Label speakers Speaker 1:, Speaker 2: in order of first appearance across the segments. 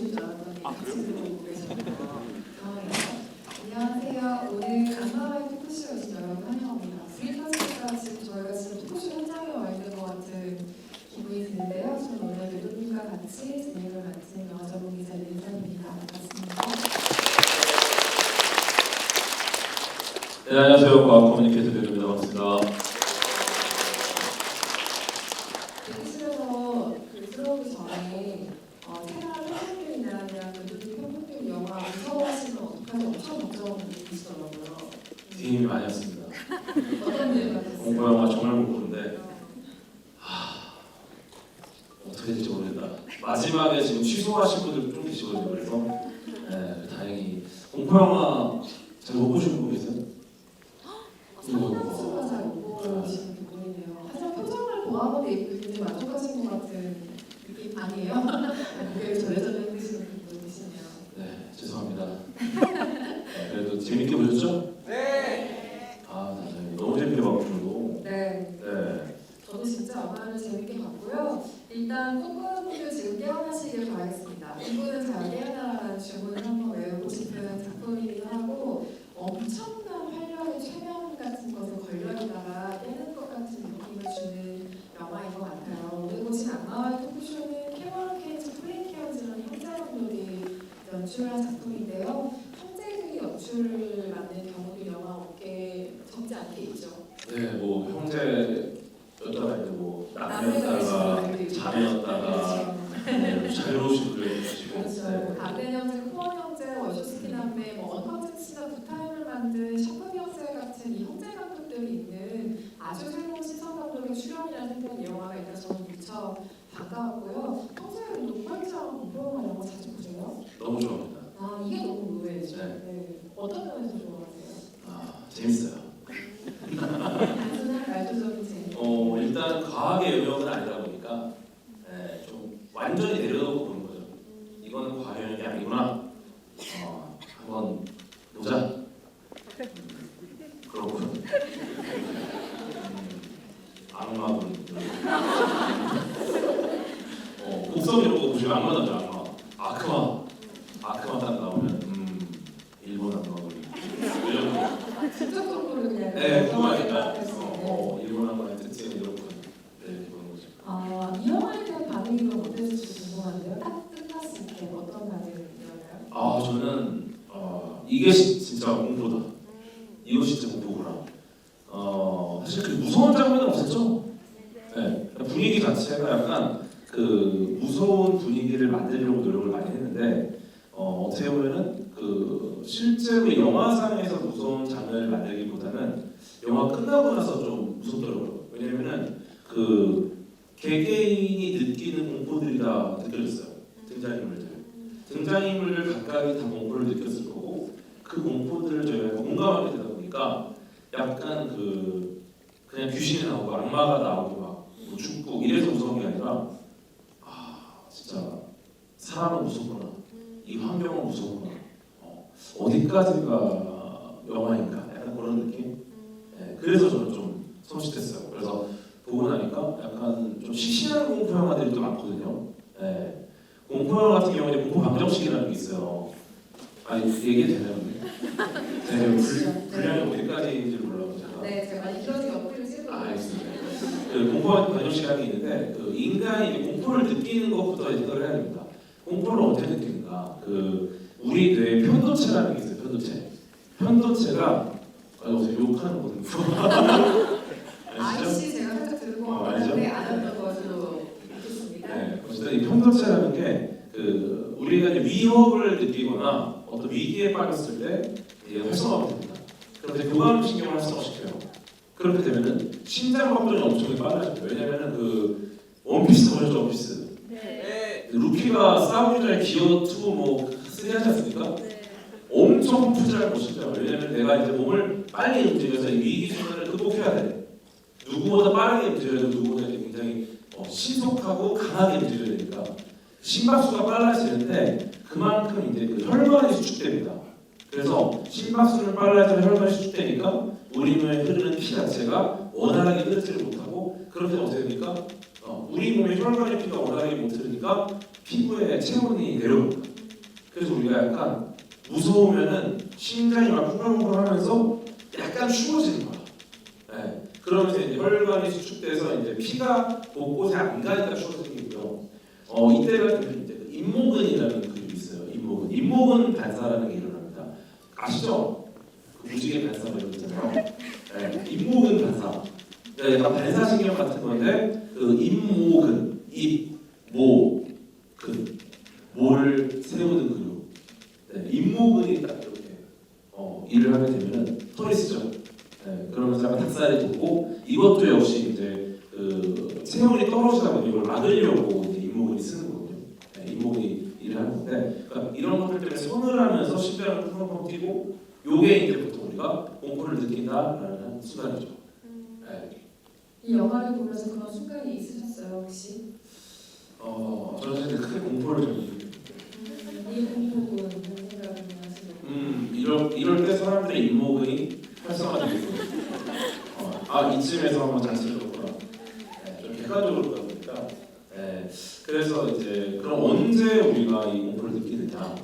Speaker 1: 오실 줄 알았더니 같이 들어오고 계셨네요. 안녕하세요. 오늘 안마와의 토크쇼에 오신 여러분 환영합니다. 스윗하시니까 지금 저희가 지금 토크쇼 현장에 와 있는 것 같은 기분이 드는데요. 저는 오늘 매도님과 같이 진행을 맡은 영화 전문 기자 윤선입니다. 반갑습니다.
Speaker 2: 네, 안녕하세요. 과학 커뮤니케이터 배우입니다. 반갑습니다.
Speaker 1: 대기실에서 들어오기 전에 생활 편집이나 매도님 편집된 영화 무서워하시면 어떡하지 엄청 걱정되시더라고요.
Speaker 2: 힘이 많이 왔습니다.
Speaker 1: 어떤 일 같았어요?
Speaker 2: 공포 영화 정말 못 보는데 어떻게 될지 모르겠다. 마지막에 지금 취소하신 분들 좀 계시거든요. 그래서 네, 다행히 공포 영화 잘 못 보신 분 계세요?
Speaker 1: 상당수가 잘 못 보시는 게 보이네요. 하지만 표정을 보아하고 굉장히 만족하신 것 같은 느낌 아니에요? 그게 절레절레 흔드시는 분도 계시네요.
Speaker 2: 네, 죄송합니다. 네, 그래도 재밌게 보셨죠?
Speaker 1: 네.
Speaker 2: 다행히 너무 재밌게 봤고.
Speaker 1: 네.
Speaker 2: 네.
Speaker 1: 저도 진짜 영화를 재밌게 봤고요. 일단 꿈꾸는 지금 깨어나시길 바라겠습니다. 꿈꾸는 잘 깨어나라는 주문을 한번 외우고 싶은 작품이기도 하고 엄청난 활력의 최면 같은 것에 걸려있다가 깨는 것 같은 느낌을 주는 영화인 것 같아요. 오늘 보신 안마와의 토크쇼는 캐머런 케이지 플레이케어즈라는 형제감독이 연출한 작품인데요. 형제들이 연출을 맡는 경우도 영화 업계에 적지 않게 있죠.
Speaker 2: 네, 뭐 형제였다가 이제 뭐 남매였다가 자매였다가 네, 자유로우신 분들 계시고.
Speaker 1: 그렇죠. 가든 형제, 코어 형제, 월쇼스키 남매, 언컨텐츠나 구타임을 만든 셔먼 형제 같은 이 형제 감독들이 있는 아주 새로운 시선 감독의 출연이라는 생각이 영화가 있다 저는 무척 반가웠고요. 평소에 노파이처럼 공포영화 영화 자주 보세요?
Speaker 2: 너무 좋아합니다.
Speaker 1: 이게 너무 의외죠.
Speaker 2: 네.
Speaker 1: 네. 어떤 면에서 좋아하세요?
Speaker 2: 재밌어요.
Speaker 1: 단순한 말도적인 재미.
Speaker 2: 일단 과학의 영역은 아니다 보니까 좀 완전히 내려놓고 보는 거죠. 이거는 과학 영역이 아니구나. 한번 보자. 그렇군. 악마군. 곡성 이런 거 보시면 악마 나죠. 아크마 딱 나오면 일본 악마군이.
Speaker 1: 직접 정보를 그냥.
Speaker 2: 네, 궁금하니까. 일본 악마의 특징은 이렇군. 네, 보는 거죠.
Speaker 1: 이 영화에 대한 반응이 그럼 어땠을지 궁금한데요. 딱 끝났을 때 어떤 반응을 들었나요?
Speaker 2: 저는 이게 진짜 공포다. 이거 진짜 공포구나. 사실 그 무서운 장면은 없었죠. 네, 분위기 자체가 약간 그 무서운 분위기를 만들려고 노력을 많이 했는데 어떻게 보면은 그 실제로 영화상에서 무서운 장면을 만들기보다는 영화 끝나고 나서 좀 무섭더라고요. 왜냐면은 그 개개인이 느끼는 공포들이 다 느껴졌어요. 등장인물들 각각이 다 공포를 느꼈을 거고 그 공포들을 저희가 공감하게 되다 보니까 약간 그냥 귀신이 나오고 악마가 나오고 막 뭐 죽고 이래서 무서운 게 아니라 진짜 사람은 무섭구나, 이 환경은 무섭구나, 어디까지가 영화인가 약간 그런 느낌. 그래서 저는 좀 섬찟했어요. 그래서 보고 나니까 약간 좀 시시한 공포 영화들이 또 많거든요. 공포 영화 같은 경우에 공포 방정식이라는 게 있어요. 얘기 되나요? 분량이 어디까지인지 몰라요 제가.
Speaker 1: 네, 제가 이런 옆으로 찍고
Speaker 2: 알겠습니다. 그 공포 방정식이라는 게 있는데 그 인간이 공포를 느끼는 것부터 생각을 해야 됩니다. 공포를 어떻게 느끼는가? 우리 뇌에 편도체라는 게 있어요. 편도체가 어디서 욕하는 거거든요.
Speaker 1: 아이씨 제가 살짝 들은 거 같은데 안 했던 것으로 믿겠습니다.
Speaker 2: 네, 어쨌든 이 편도체라는 게 우리가 이제 위협을 느끼거나 어떤 위기에 빠졌을 때 활성화가 됩니다. 그럼 이제 교감신경을 활성화시켜요. 그렇게 되면은 심장 박동이 엄청 빨라져요. 왜냐면은 원피스 보셨죠? 원피스.
Speaker 1: 네.
Speaker 2: 루피가 싸우기 전에 기어2 뭐 쓰게 하지 않습니까?
Speaker 1: 네.
Speaker 2: 엄청 푸짐할 것이죠. 왜냐면 내가 이제 몸을 빨리 움직여서 이 위기 순간을 극복해야 돼. 누구보다 빠르게 움직여야 돼. 누구보다 굉장히 신속하고 강하게 움직여야 되니까 심박수가 빨라지는데 그만큼 이제 그 혈관이 수축됩니다. 그래서 심박수는 빨라지면 혈관이 수축되니까 우리 몸에 흐르는 피 자체가 원활하게 흐르지를 못하고 그렇게 되면 어떻게 됩니까? 우리 몸에 혈관의 피가 원활하게 못 흐르니까 피부에 체온이 내려옵니다. 그래서 우리가 약간 무서우면은 심장이 막 쿵쾅쿵쾅하면서 약간 추워지는 거야. 네. 그러면서 이제 혈관이 수축돼서 이제 피가 곳곳에 안 가니까 추워지고요. 이때가 되면 이제 인모근이라는 근육이 있어요. 인모근 반사라는 게 일어납니다. 아시죠? 그 무지개 반사 이러잖아요. 네. 인모근 반사. 네, 약간 반사신경 같은 건데 그 인모근, 모를 세우는 근육. 네, 인모근이 딱 이렇게 일을 하게 되면은 털이 쓰죠. 네, 그러면서 약간 닭살이 돋고 이것도 역시 이제 그 체온이 떨어지다 보니 이걸 막으려고 이제 인모근이 쓰는 거거든요. 네, 인모근이 일을 하는 건데 그러니까 이런 것들 때문에 서늘하면서 심장을 쿵쿵쿵 뛰고 요게 이제 보통 우리가 공포를 느낀다라는 순간이죠. 네.
Speaker 1: 이 영화를 보면서 그런 순간이 있으셨어요 혹시?
Speaker 2: 저는 사실 크게 공포를 좀 느끼고
Speaker 1: 이 공포는 무슨 생각을 하시나요?
Speaker 2: 이럴 때 사람들의 인모근이 활성화되고 이쯤에서 한번 잔치를 줬구나. 네, 좀 객관적으로 보다 보니까 그래서 이제 그럼 언제 우리가 이 공포를 느끼느냐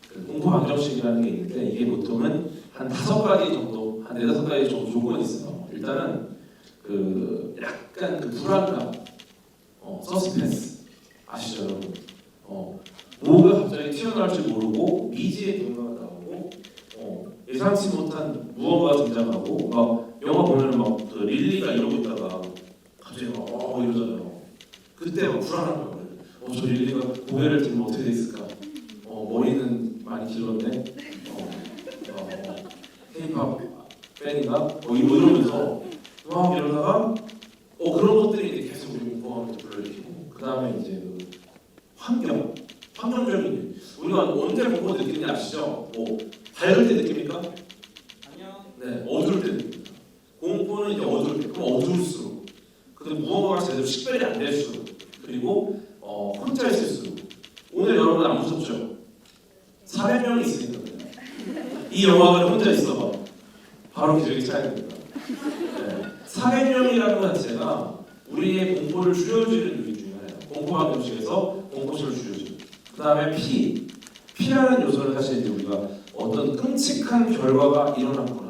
Speaker 2: 그 공포 방정식이라는 게 있는데 이게 보통은 한 5가지 정도 한 4-5가지 정도 조건이 있어요. 일단은 그 약간 그 불안감 서스펜스 아시죠 여러분? 뭐가 갑자기 튀어나올 줄 모르고 미지의 뭔가가 나오고 예상치 못한 무언가가 등장하고 막 영화 보면은 막 그 릴리가 이러고 있다가 갑자기 막 이러잖아요. 그때 막 불안한 거예요. 저 릴리가 고개를 들면 어떻게 돼 있을까? 머리는 많이 길었네. K-pop 팬인가? 이러면서 막 이러다가 그런 것들이 이제 계속 우리 공포감을 불러일으키고 그 다음에 이제 그 환경적인 우리가 언제 공포 느끼는지 아시죠? 밝을 때 느낍니까?
Speaker 3: 아니요.
Speaker 2: 네, 어두울 때 느낍니다. 공포는 이제 어두울 때, 그럼 어두울수록 그리고 무언가가 제대로 식별이 안 될수록 그리고 혼자 있을수록 오늘 여러분 안 무섭죠? 400명이 있으니까 이 영화관에 혼자 있어봐 바로 기적이 차야 됩니다. 400명이라는 것 자체가 우리의 공포를 줄여주는 요인 중에 하나예요. 공포한 음식에서 공포심을 줄여주는. 그 다음에 피라는 요소는 사실 이제 우리가 어떤 끔찍한 결과가 일어났구나,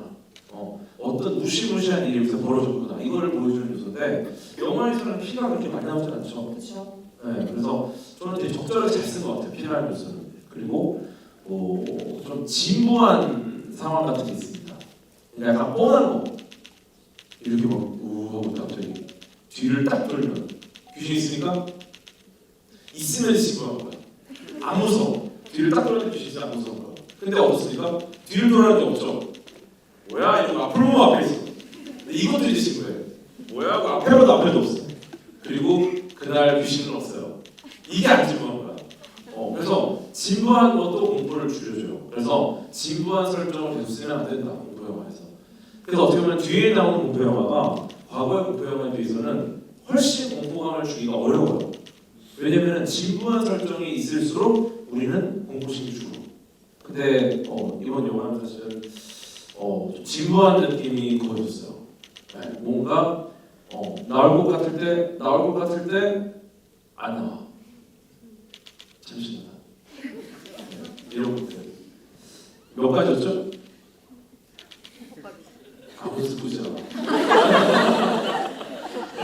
Speaker 2: 어떤 무시무시한 일이 여기서 벌어졌구나 이거를 보여주는 요소인데 영화에서는 피가 그렇게 많이 나오진 않죠.
Speaker 1: 그렇죠.
Speaker 2: 네, 그래서 저는 되게 적절하게 잘 쓴 것 같아요. 피라는 요소는. 그리고 좀 진부한 상황 같은 게 있습니다. 그러니까 약간 뻔한 거. 이렇게 막 하고 갑자기 뒤를 딱 돌면 귀신이 있으니까 있으면 시부한 거야. 안 무서워. 뒤를 딱 돌면 귀신이 있으면 안 무서운 거야. 근데 없으니까 뒤를 돌아는 게 없죠. 뭐야? 이러고 앞으로 보면 앞에 있어. 근데 이것도 이제 신고예요. 뭐야? 그 앞에 봐도 앞에도 없어. 그리고 그날 귀신은 없어요. 이게 안 진부한 거야. 그래서 진부한 것도 공포를 줄여줘요. 그래서 진부한 설정을 계속 쓰면 안 된다. 공포 영화에서. 그래서 어떻게 보면 뒤에 나오는 공포 영화가 과거의 공포 영화에 비해서는 훨씬 공포감을 주기가 어려워요. 왜냐면 진부한 설정이 있을수록 우리는 공포심이 주고. 근데 이번 영화는 사실 좀 진부한 느낌이 거였어요. 뭔가 나올 것 같을 때 안 나와. 잠시만. 이런 것들 몇 가지였죠? 아무도 듣지 않아.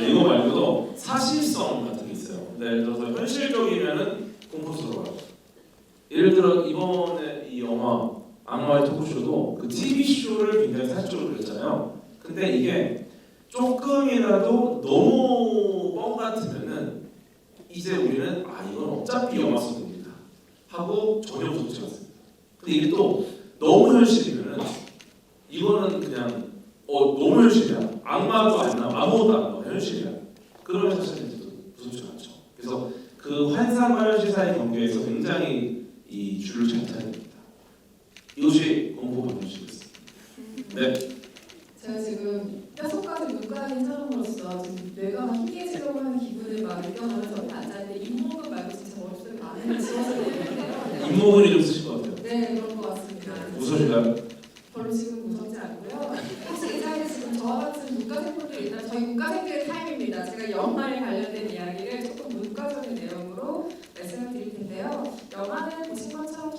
Speaker 2: 이거 말고도 사실성 같은 게 있어요. 예를 들어서 현실적이면은 공포스러워요. 예를 들어 이번에 이 영화 악마의 토크쇼도 그 TV 쇼를 굉장히 사실적으로 그렸잖아요. 근데 이게 조금이라도 너무 뻥 같으면은 이제 우리는 이건 어차피 영화 속 겁니다 하고 전혀 무섭지 않습니다. 근데 이게 또 너무 현실이면은 이거는 그냥 너무 현실이야. 악마도 안 나와. 아무것도 안 나와. 현실이야. 그러면 사실 이제 무섭지 않죠. 그래서 그 환상과 현실 사이 경계에서 굉장히 이 줄을 잘 타야 됩니다. 이것이 공포 방정식이었습니다. 네.
Speaker 1: 제가 지금 6가지 문과인 사람으로서 지금 뇌가 막 희미해지려고 하는 기분을 막 느껴가면서 옆에 앉았는데 인목은 말고 진짜 머릿속에 많은 게 지워져 있는데요.
Speaker 2: 인목은이 좀 쓰실 것 같아요.
Speaker 1: 네, 그런 것 같습니다.
Speaker 2: 무서우신가요?
Speaker 1: 별로 지금 무섭지 않고요. 혹시 이 자리에 지금 저와 같은 문과생분들 있나요? 저희 문과생들의 타임입니다. 제가 영화에 관련된 이야기를 조금 문과적인 내용으로 말씀을 드릴 텐데요. 영화는 보신 것처럼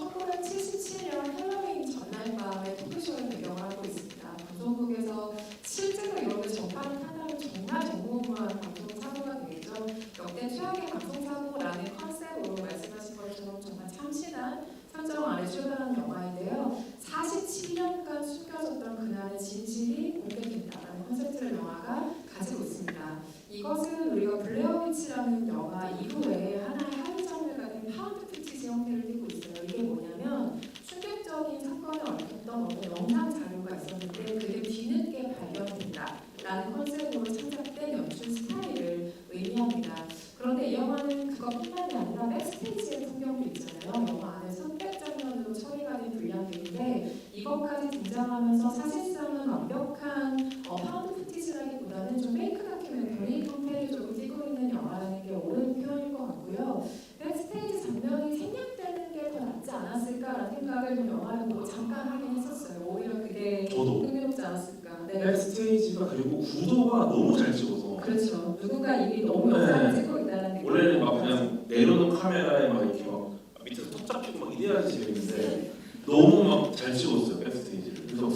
Speaker 1: 있는데요. 백스테이지 장면이 생략되는 게 더 낫지 않았을까라는 생각을 좀 영화를 보고 잠깐 하긴 했었어요. 오히려 그게
Speaker 2: 저도.
Speaker 1: 흥미롭지 않았을까. 네.
Speaker 2: 백스테이지가 그리고 구도가 너무 잘 찍어서
Speaker 1: 그렇죠. 누군가 이미 너무 영상을 찍고 있다는 느낌.
Speaker 2: 원래는 막 그냥 내려놓은 카메라에 막 이렇게 막 밑에서 턱 잡히고 막 이래야지 재밌는데 너무 막 잘 찍었어요 백스테이지를. 그래서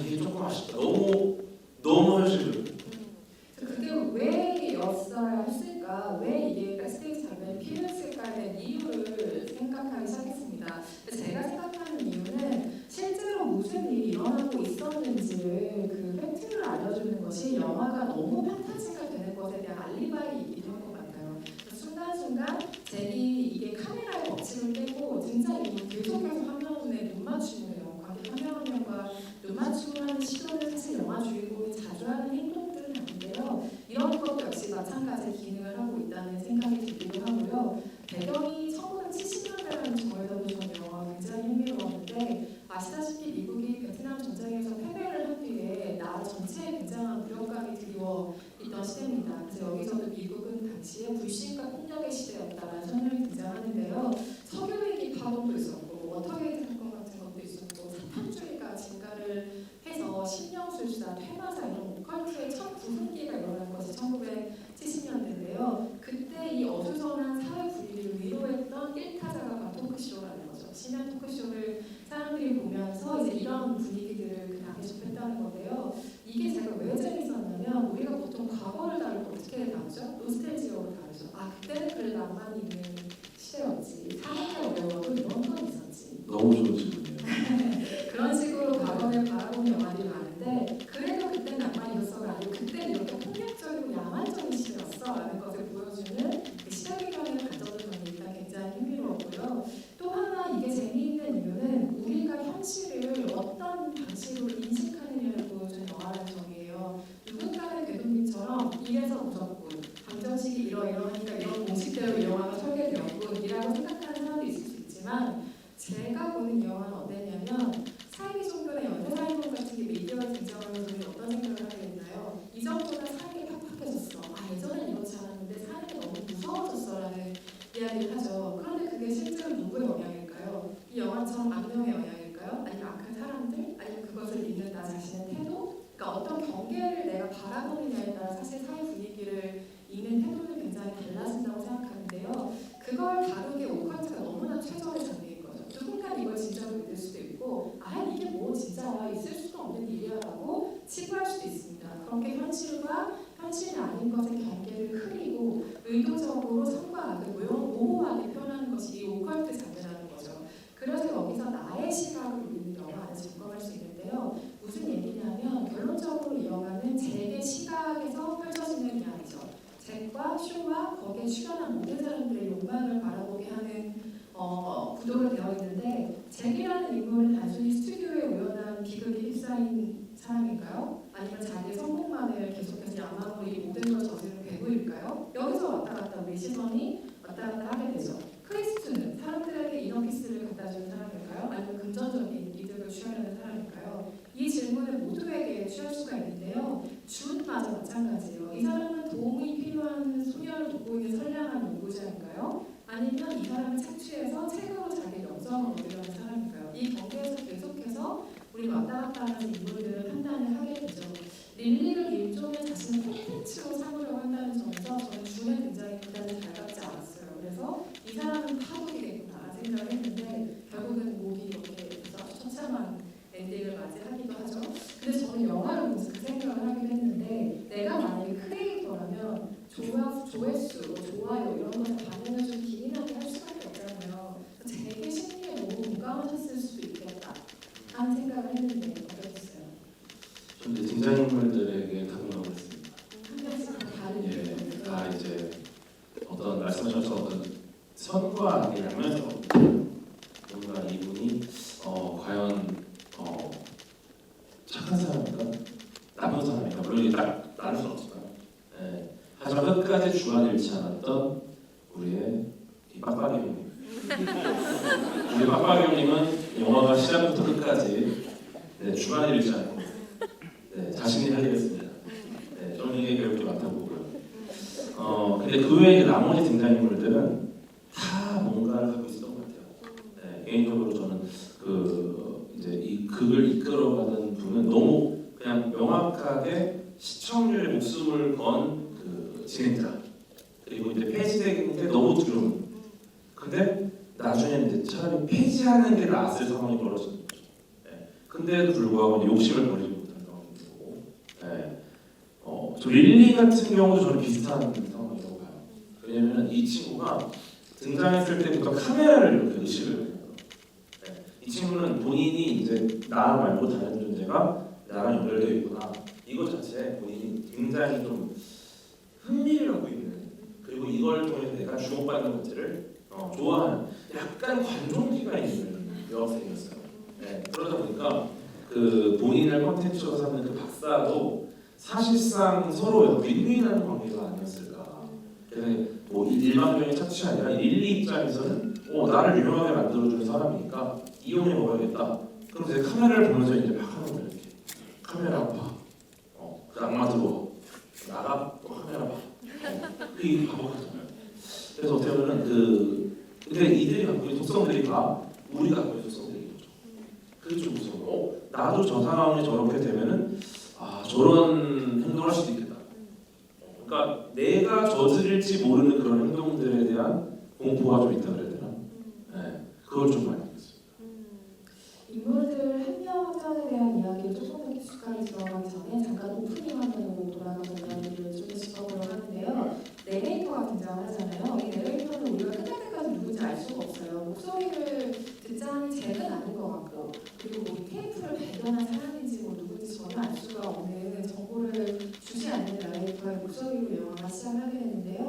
Speaker 2: 이게 조금 아쉽다. 너무 현실적이에요.
Speaker 1: 그게 왜였어야 했을까? 왜 이게 백스테이지 장면이 필요했을까에 대한 이유를 생각하기 시작했습니다. 제가 생각하는 이유는 실제로 무슨 일이 일어나고 있었는지를 그 팩트를 알려주는 것이 영화가 너무 판타지가 되는 것에 대한 알리바이이기도 한 것 같아요. 순간순간 이게 카메라의 법칙을 깨고 등장인물 계속해서 한 명에 눈 맞춤을 해요. 관객 한 명 한 명과 눈 맞춤을 하는 시도를 사실 영화 주인공이 자주 하는 행동들은 아닌데요. 이런 것 역시 마찬가지 기능을 하고 있다는 생각이 들기도 하고요. 배경이 1970년대라는 점에서도 저는 영화가 굉장히 흥미로웠는데 아시다시피 미국이 베트남 전쟁에서 패배를 한 뒤에 나라 전체에 굉장한 무력감이 드리워 있던 시대입니다. 그래서 여기서도 미국은 당시에 불신과 폭력의 시대였다라는 설명이 등장하는데요. 석유위기 파동도 있었고 워터게이트 사건 같은 것도 있었고 사탄주의가 증가를 해서 신령술사, 퇴마사 이런 오컬트의 첫 부흥기가 일어난 것이 1970년대인데요. 그때 이 어수선한 사회 분위기를 위로했던 1타자가 바로 토크쇼라는 거죠. 심야 토크쇼를 사람들이 보면서 이제 이런 분위기들을 그 당시 접했다는 건데요. 이게 제가 왜 재밌었냐면 우리가 보통 과거를 다룰 때 어떻게 다루죠? 노스텔지어로 다루죠. 그때는 그래 낭만이 있는 시대였지. 사회가 어려워도 이런 건 있었지.
Speaker 2: 너무 좋은 질문이에요.
Speaker 1: 그런 식으로 과거를 바라보는 영화들이 많은데 그래도 그때 낭만이 있었어가 아니고 그때 이렇게 폭력적이고 야만적인 시대였어 라는 것을 보여주는 그 시대 배경을 가져도 저는 일단 굉장히 흥미로웠고요. 또 하나 이게 재미있는 이유는 우리가 현실을 어떤 방식으로 인식하느냐를 보여주는 영화라는 점이에요. 누군가는 궤도님처럼 이래서 무섭군, 방정식이 이러이러하니까 이런 공식대로 이 영화가 설계되었군 이라고 생각하는 사람도 있을 수 있지만 제가 보는 영화는 어땠냐면 사이비 종교나 연쇄살인범 같은 게 미디어에 등장하면서 우리는 어떤 생각을 하게 됐나요? 이전보다 삶이 팍팍해졌어. 예전엔 이렇지 않았는데 사는 게 너무 무서워졌어 라는 이야기를 하죠. 그런데 그게 실제로 누구의 영향일까요? 이 영화처럼 악령의 영향일까요? 아니면 악한 사람들? 아니면 그것을 믿는 나 자신의 태도? 그러니까 어떤 경계를 내가 바라보느냐에 따라 사실 사회 분위기를 읽는 태도는 굉장히 달라진다고 생각하는데요. 그걸 다루기에 오컬트가 너무나 최적의 장르인 거죠. 누군가는 이걸 진짜로 믿을 수도 있고 이게 뭐 진짜야 있을 수도 없는 일이야 라고 치부할 수도 있습니다. 그렇게 현실과 현실이 아닌 것의 경계를 흐리고 의도적으로 선과 악을 모호하게 표현하는 것이 이 오컬트 장르라는 거죠. 그래서 여기서 나의 시각을 우리는 영화 안에 점검할 수 있는데요. 무슨 얘기냐면 결론적으로 이 영화는 잭의 시각에서 펼쳐지는 이야기죠. 잭과 쇼와 거기에 출연한 모든 사람들의 욕망을 바라보게 하는 구도로 되어 있는데 잭이라는 인물은 단순히 스튜디오에 우연한 비극에 휩싸인 사람인가요? 아니면 자기의 성공만을 계속해서 야망으로 이 모든 걸 저지른 괴물일까요? 여기서 왔다 갔다 우리 시선이 왔다 갔다 하게 되죠. 크리스트는 사람들에게 이너피스를 갖다 주는 사람일까요? 아니면 금전적인 이득을 취하려는 사람일까요? 이 질문을 모두에게 취할 수가 있는데요. 준마저 마찬가지예요. 이 사람은 도움이 필요한 소녀를 돕고 있는 선량한 연구자인가요? 아니면 이 사람을 착취해서 책으로 자기 명성을 얻으려는 사람인가요? 이 경계에서 계속해서 우리 왔다 갔다 하는 인물들을 판단을 하게 되죠. 릴리를 일종의 자신의 콘텐츠로 삼으려고 한다는 점에서 저는 준에 굉장히 부담이 잘 받지 않았어요. 그래서 이 사람은 파국이겠구나 생각을 했는데 결국은 목이 이렇게 돼서 처참한 엔딩을 맞이하기도 하죠. 근데 저는 영화를 보면서 그 생각을 하긴 했는데 내가 만약에 크리에이터라면 조회수, 좋아요 이런 것에 반응을 좀 기민하게 할 수밖에 없잖아요. 되게 심리에 너무 공감하셨을 수도 있겠다 하는 생각을 했는데 어떠셨어요?
Speaker 2: 근데 등장인물들에게 다공감을 했습니다.
Speaker 1: 한 명씩 다 다른
Speaker 2: 다 이제 어떤 말씀하셔서 어떤 선과 악의 양면에서 뭔가 이분이 과연 착한 사람인가 나쁜 사람인가 물론 이게 나눌 수 없지만 하지만 끝까지 주관을 잃지 않았던 우리의 이 빡빡이 형님 우리 빡빡이 형님은 영화가 시작부터 끝까지 주관을 잃지 않고 자신이 하겠습니다. 저는 이게 그렇게 많다고 보고요. 근데 그 외에 나머지 등장인물들은 극을 이끌어가는 분은 너무 그냥 명확하게 시청률에 목숨을 건 그 진행자 그리고 이제 폐지되는 게 너무 두려운 근데 나중에는 이제 차라리 폐지하는 게 나았을 상황이 벌어지는 거죠. 예. 근데도 불구하고 이제 욕심을 버리지 못하는 상황인 거고 예. 저 릴리 같은 경우도 저는 비슷한 상황이라고 봐요. 왜냐면 이 친구가 등장했을 때부터 카메라를 이렇게 의식을 해요. 예. 이 친구는 본인이 이제 나 말고 다른 존재가 나랑 연결되어 있구나 이것 자체에 본인이 굉장히 좀 흥미를 갖고 있는 그리고 이걸 통해서 내가 주목받는 것들을 좋아하는 약간 관종기가 있는 여학생이었어요. 네, 그러다 보니까 그 본인을 컨텐츠로 삼는 그 박사도 사실상 서로 윈윈하는 관계가 아니었을까. 그래서 뭐 일반적인 착취가 아니라 릴리 입장에서는 나를 유명하게 만들어주는 사람이니까 이용해 먹어야겠다. 그럼 이제 카메라를 보면서 이제 막 하는 거예요. 이렇게. 카메라 봐. 그 악마 들어와. 나가 또 카메라 봐. 이게 바보거든요. 그래서 어떻게 보면은 근데 이들이 갖고 있는 속성들이 다 우리가 갖고 있는 속성들인 거죠. 그게 좀 무서워. 나도 저 상황에 저렇게 되면은 저런 행동을 할 수도 있겠다. 그러니까 내가 저지를지 모르는 그런 행동들에 대한 공포가 좀 있다 그래야 되나? 네, 그걸 좀 많이 느꼈어요.
Speaker 1: 인물들 한 명 한 명에 대한 이야기를 조금 더 깊숙하게 들어가기 전에 잠깐 오프닝 화면으로 돌아가서 이야기를 좀 짚어보려고 하는데요. 내레이터가 등장하잖아요. 이 내레이터는 우리가 끝날 때까지 누군지 알 수가 없어요. 목소리를 듣자니 쟤는 아닌 것 같고 그리고 뭐 테이프를 발견한 사람인지 뭐 누군지 전혀 알 수가 없는 정보를 주지 않는 내레이터의 목소리로 영화가 시작하게 되는데요.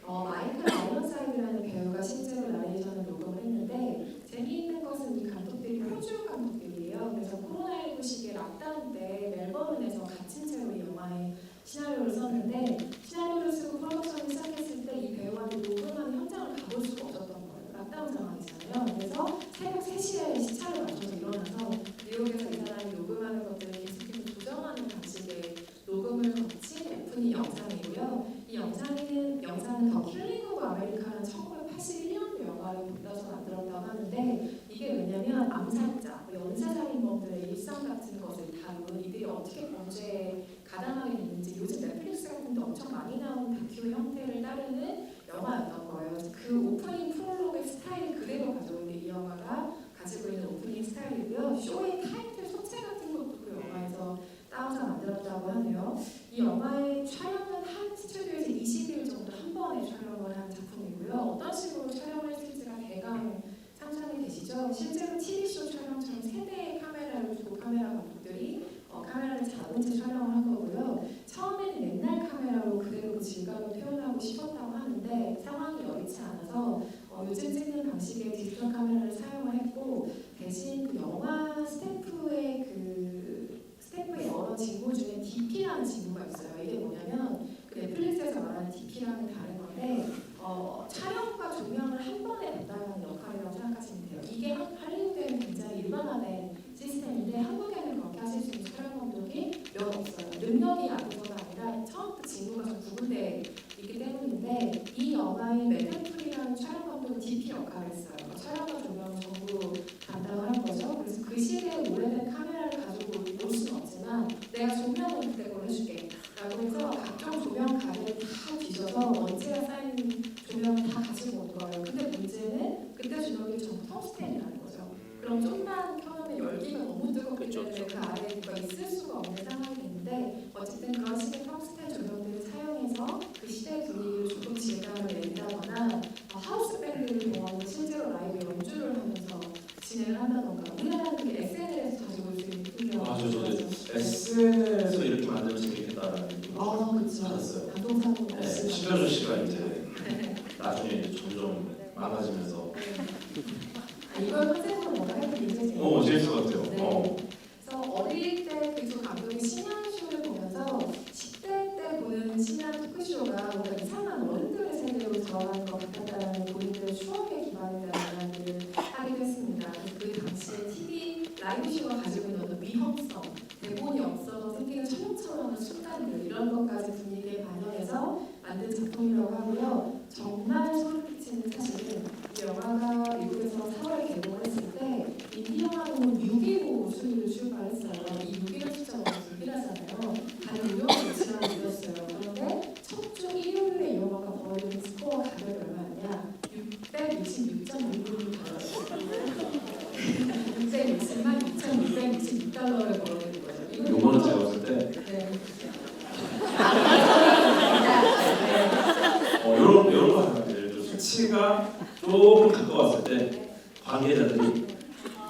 Speaker 1: 마이클 아이언사이드라는 배우가 실제로 나레이션을 녹음을 했는데 재미있는 것은 이 감독들이 호주 감독들이에요. 그래서 코로나19 시기에 락다운 때 멜버른에서 갇힌 채로 이 영화의 시나리오를 썼는데 시나리오를 쓰고 프로덕션을 시작했을 때 이 배우한테 녹음하는 현장을 가볼 수가 없었던 거예요. 락다운 상황이잖아요. 그래서 새벽 3시에 시차를 맞춰서 일어나서 뉴욕에서 이 사람이 녹음하는 것들을 계속해서 조정하는 방식의 녹음을 거친 오프닝 영상이고요. 이 영상은 더 킬링 오브 아메리카라는 1981년도 영화를 본따서 만들었다고 하는데 이게 왜냐면 암살자, 연쇄살인범들의 일상 같은 것을 다룬 이들이 어떻게 범죄에 가담하게 됐는지 요즘 넷플릭스 같은 데 엄청 많이 나온 다큐 형태를 따르는 영화였던 거예요. 그 오프닝 프롤로그의 스타일을 그대로 가져오는 이 영화가 가지고 있는 오프닝 스타일이고요. 쇼의 타이틀 소체 같은 것도 그 영화에서 따와서 만들었다고 하네요. 이 영화의 촬영은 한 스튜디오에서 20일 정도 한 번에 촬영을 한 작품이고요. 어떤 식으로 촬영을 했을지가 대강 상상이 되시죠? 실제로 TV쇼 촬영처럼 세대의 카메라를 두고 카메라 감독들이 카메라를 잡은 채 촬영을 한 거고요. 처음에는 옛날 카메라로 그대로 그 질감을 표현하고 싶었다고 하는데 상황이 여의치 않아서 요즘 찍는 방식의 디지털 카메라를 사용을 했고 대신 그 영화 스태프의 여러 직무 중에 DP라는 직무가 있어요. 이게 뭐냐면 그 넷플릭스에서 말하는 DP랑은 다른 건데 촬영과 조명을 한 번에 담당하는 역할이라고 생각하시면 돼요. 이게 할리우드에는 굉장히 일반화된 시스템인데 한국에는 그렇게 하실 수 있는 촬영 감독이 몇 없어요. 능력이 아니고가 아니라 처음부터 직무가 좀 구분돼 있기 때문인데 이 영화의 매드풀이라는 촬영 감독은 DP 역할을 했어요. 촬영과 조명을 전부 담당을 한 거죠. 그래서 그 시대에 오래된 카메라를 가지고 올 수는 없지만 내가 조명을 그때 걸 해줄게 라고 해서 각종 조명 가게를 다 뒤져서 먼지가 쌓인 조명을 다 가지고 온 거예요. 근데 문제는 그때 조명이 전부 텅스텐이라는 거죠. 그럼 좀만 켜놓으면 열기가 너무 뜨겁기 때문에 그 아래에 누가 있을 수가 없는 상황이 됐는데 어쨌든 그런 식의 텅스텐 조명들을 사용해서 그 시대의 분위기를 조금 질감을 낸다거나 하우스 밴드를 동원해 실제로 라이브 연주를 하면서 진행을 한다던가 우리나라는 그 SNL에서 자주 볼 수 있는 풍경
Speaker 2: SNL에서 이렇게 만들면 재밌겠다라는
Speaker 1: 그렇죠.
Speaker 2: 알았어요.
Speaker 1: 감동사고
Speaker 2: 네, 신현주 씨가 이제 나중에 이제 점점 많아지면서
Speaker 1: 이걸 컨셉으로 뭔가 해도 굉장히
Speaker 2: 재밌을 것 같아요.
Speaker 1: 네. 그래서 어릴 때 그 감독이 심야쇼를 보면서 10대 때 보는 심야 토크쇼가 뭔가 이상한 어른들의 세계로 들어가는 것 같았다는 본인들의 추억에 기반이라는 이야기를 하기도 했습니다. 그 당시에 TV 라이브쇼가 가지고 있는 어떤 위험성, 대본이 없어서 생기는 철렁철렁한 순간들 이런 것까지 분위기에 반영해서 만든 작품이라고 하고요. 정말 소름 끼치는 사실은 이 영화가 미국에서 4월에 개봉을 했을 때 인디 영화로는 6.15 순위를 생각을 했어요. 이 6이라는 숫자가 불길하잖아요. 다른 유형을 위치하는 일이었어요. 그런데 첫 주 일요일에 이 영화가 벌어진 스코어 가격이 얼마였냐? 666.6불이 벌어졌어요. 660만 6,666달러를 벌어진 거죠.
Speaker 2: 요거는 제가 봤을 때
Speaker 1: 네.
Speaker 2: 이런 거 하는 거예요. 수치가 조금 가까웠을 때 관계자들이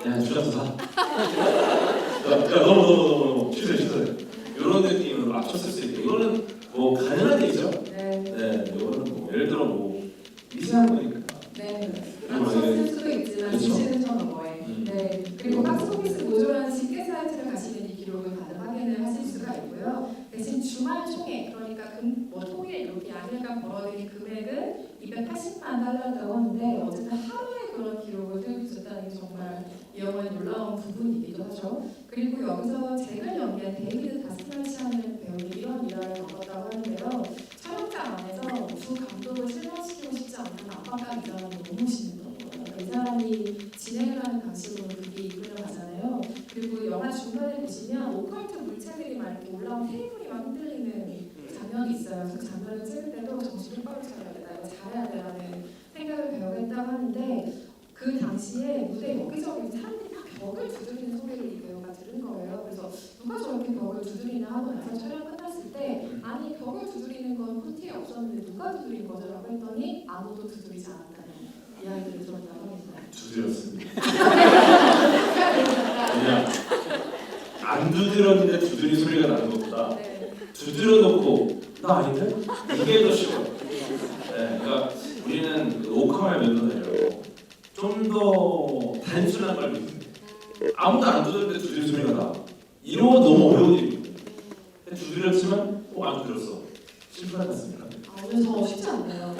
Speaker 2: 야 주장서 사. 야 너무 취소해. 이런 느낌으로 맞췄을 수 있고 이거는 뭐 가능한 얘기죠.
Speaker 1: 네.
Speaker 2: 네, 이거는 뭐 예를 들어 뭐 미세한 거니까.
Speaker 1: 네.
Speaker 2: 그리고
Speaker 1: 맞췄을 수도 있지만
Speaker 2: 그렇죠.
Speaker 1: 지시는 저 넘어에. 네. 그리고 박스오피스 모조라는 집계 사이트를 가시면 이 기록을 바로 확인을 하실 수가 있고요. 대신 주말 총액, 그러니까 뭐 통일 이렇게 양일간 벌어들인 금액은 280만 달러라고 하는데 어쨌든 하루에 그런 기록을 세울 수 있다는 게 정말 이 영화의 놀라운 부분이기도 하죠. 그리고 여기서 잭을 연기한 데이비드 다스말시아는 배우는 이런 일화를 겪었다고 하는데요. 촬영장 안에서 두 감독을 실망시키고 싶지 않은 압박감 이 사람이 너무 심했던 거예요. 그러니까 이 사람이 진행을 하는 방식으로 그게 이끌려 가잖아요. 그리고 영화 중간에 보시면 오컬트 물체들이 막 이렇게 올라온 테이블이 막 흔들리는 장면이 있어요. 그 장면을 찍을 때도 정신 똑바로 차려야 된다, 이거 잘해야 되라는 생각을 배우겠다고 하는데 그 당시에 무대 여기저기 사람들이 막 벽을 두드리는 소리를 이 배우가 들은 거예요. 그래서 누가 저렇게 벽을 두드리나 하고 나서 촬영 끝났을 때 아니 벽을 두드리는 건 콘티에 없었는데 누가 두드린 거죠? 라고 했더니 아무도 두드리지 않았다는 이야기를 들었다고 합니다.
Speaker 2: 두드렸습니다. 그냥 안 두드렸는데 두드린 소리가 나는 것보다
Speaker 1: 네.
Speaker 2: 두드려 놓고 나 아닌데? 이게 더 쉬워. 네, 그러니까 우리는 그 오카마의 멜로디예요. 좀 더 단순한 걸 믿는데 아무도 안 두드렸는데 두드린 소리가 나. 이런 건 너무 어려운 일이거든요. 두드렸지만 안 두드렸어. 실패하지 않습니까?
Speaker 1: 오늘 저 쉽지 않네요.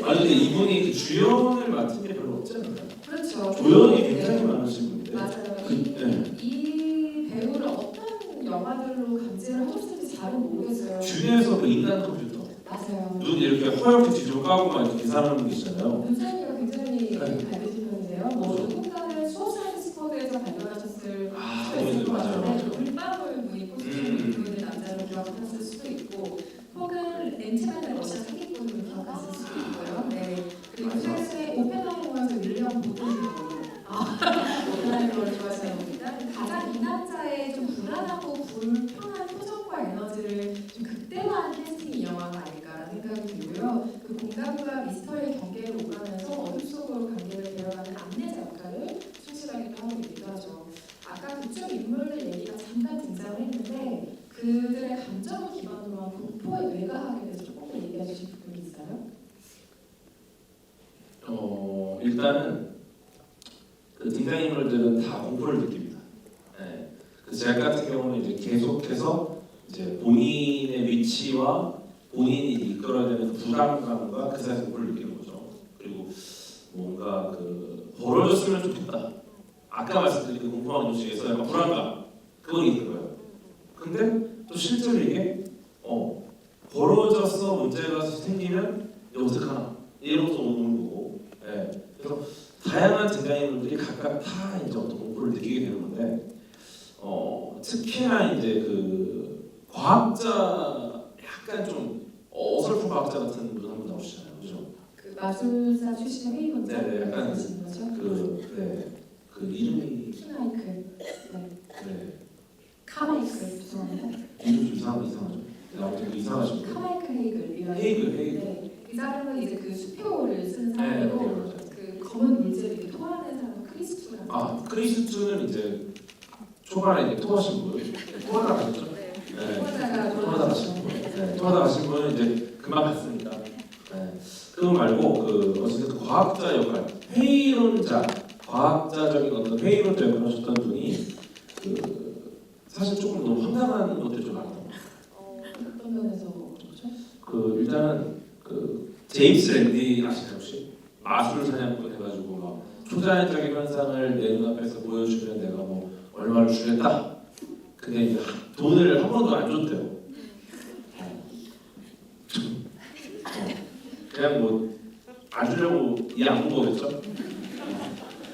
Speaker 2: 아니 근데 이분이 그 주연을 맡은 게 별로 없지 않나요?
Speaker 1: 그렇죠.
Speaker 2: 조연이 굉장히 많으신 분인데
Speaker 1: 맞아요.
Speaker 2: 네.
Speaker 1: 이 배우를 어떤 영화들로 감지를 하셨을지 잘은 모르겠어요.
Speaker 2: 주변에서 그 인간 컴퓨터
Speaker 1: 맞아요.
Speaker 2: 눈 이렇게 허옇게 뒤로 까고 막 이렇게 계산하는 분 계시잖아요.
Speaker 1: 눈썰미가 굉장히
Speaker 2: 네.
Speaker 1: 밝으신 분인데요. 뭐 누군가는 수어사이드 스쿼드에서 발견하셨을 수도 있을 것
Speaker 2: 맞아요.
Speaker 1: 같은데 물방울 무늬 코스튬을 입고 있는 남자를 기억하셨을 수도 있고 혹은 렌트만의 러시아 사기꾼을 기억하실 수도 있고요. 네. 그리고 최근에 오펜하이머에서 윌리엄 보든을 오펜하이머를 좋아하시는 겁니다. 가장 이 남자의 좀 불안하고 불편한 표정과 에너지를 좀 극대화한 캐스팅이 이 영화가 아닐까라는 생각이 들고요. 그 공감과 미스터리의 경계를 오가면서 어둠 속으로 관계를 데려가는 안내자 역할을 충실하게 하고 있기도 하죠. 아까 그쪽 인물들 얘기가 잠깐 등장을 했는데 그들의 감정을 기반으로 한 공포의 뇌과학에 대해서 조금 더 얘기해 주실 부분이 있어요?
Speaker 2: 일단은 그 등장인물들은 다 공포를 느낍니다. 네. 잭 같은 경우는 이제 계속해서 이제 본인의 위치와 본인이 이끌어야 되는 그 부담감과 그 사이에서 공포를 느끼는 거죠. 그리고 뭔가 그 벌어졌으면 좋겠다. 아까 말씀드린 그 공포한 음식에서 약간 불안감 그건 있는 거예요. 근데 또 실제로 이게 벌어져서 문제가 생기면 이제 어떡하나 이런 것도 오는 거고. 네. 그래서 다양한 등장인물들이 각각 다 이제 어떤 공포를 느끼게 되는 건데 특히나 이제 그 과학자 약간 좀 어설픈 과학자 같은 분 한 분 나오시잖아요, 그죠?
Speaker 1: 그 마술사 출신의 회의원장
Speaker 2: 네, 약간
Speaker 1: 말씀하시는 거죠?
Speaker 2: 그 이름이
Speaker 1: 키마이클,
Speaker 2: 네
Speaker 1: 카마이클 죄송합니다.
Speaker 2: 이름 좀 이상하죠. 아무튼 그 이상하신 분.
Speaker 1: 카마이클 헤이글
Speaker 2: 헤이글.
Speaker 1: 네, 이 사람은 이제 그 수표를 쓴
Speaker 2: 네,
Speaker 1: 사람이고
Speaker 2: 맞아요.
Speaker 1: 그 검은 물질을 이렇게 토하는 사람은 크리스투라는
Speaker 2: 크리스투는 이제 초반에 이제 토하신 분, 토하다 가셨죠?
Speaker 1: 네.
Speaker 2: 네.
Speaker 1: 토하다가
Speaker 2: 가신 분, 토하다 가신 분은 이제 그만 갔습니다. 네. 그거 말고 그 어쨌든 그 과학자 역할, 회의론자, 과학자적인 어떤 회의론자 역할을 하셨던 분이 그 사실 조금 너무 황당한 것들이 좀 많아요.
Speaker 1: 어떤 면에서 그렇죠?
Speaker 2: 그 일단은 그 제임스 랜디 아시나요 혹시? 마술 사냥꾼 해가지고 막 초자연적인 현상을 내 눈앞에서 보여주면 내가 뭐 얼마를 주겠다. 근데 이제 돈을 한 번도 안 줬대요. 그냥 뭐 안 주려고 이 안 본 거겠죠?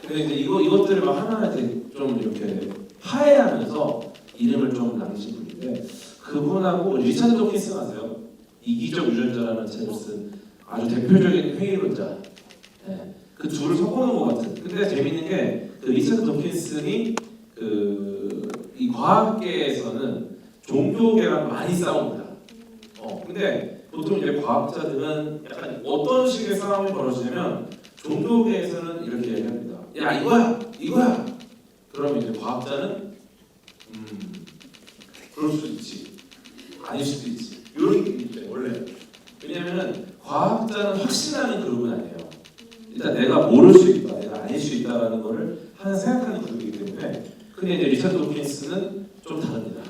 Speaker 2: 근데 이제 이것들을 막 하나하나 좀 이렇게 파해하면서 이름을 좀 남기신 분인데 그분하고 리차드 도킨슨 아세요? 이기적 유전자라는 책을 쓴 아주 대표적인 회의론자. 네. 그 둘을 섞어놓은 것 같은. 근데 재밌는 게 그 리차드 도킨슨이 이 과학계에서는 종교계랑 많이 싸웁니다. 근데 보통 이제 과학자들은 약간 어떤 식의 싸움이 벌어지냐면 종교계에서는 이렇게 얘기합니다. 야 이거야. 그러면 이제 과학자는 그럴 수도 있지, 아닐 수도 있지. 이런 게 있죠 원래. 왜냐면은 과학자는 확신하는 그룹은 아니에요. 일단 내가 모를 수 있다, 내가 아닐 수 있다라는 거를 항상 생각하는 그룹이기 때문에. 근데 이제 리차드 도킨스는 좀 다릅니다.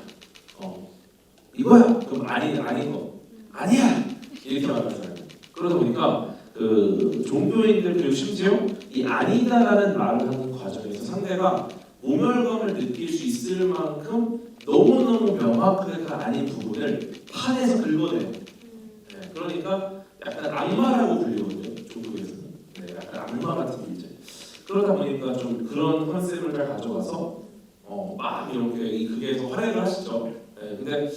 Speaker 2: 이거야. 그럼 아닌 거. 아니야. 이렇게 말하는 사람. 그러다 보니까 그 종교인들 그리고 심지어 이 아니다라는 말을 하는 과정에서 상대가 모멸감을 느낄 수 있을 만큼 너무너무 명확하게 아닌 부분을 판에서 긁어내요. 네, 그러니까 약간 악마라고 불리거든요. 종교에서는. 네, 약간 악마 같은 존재. 그러다 보니까 좀 그런 컨셉을 잘 가져가서 막 이렇게 이 극에서 활약을 하시죠. 네, 근데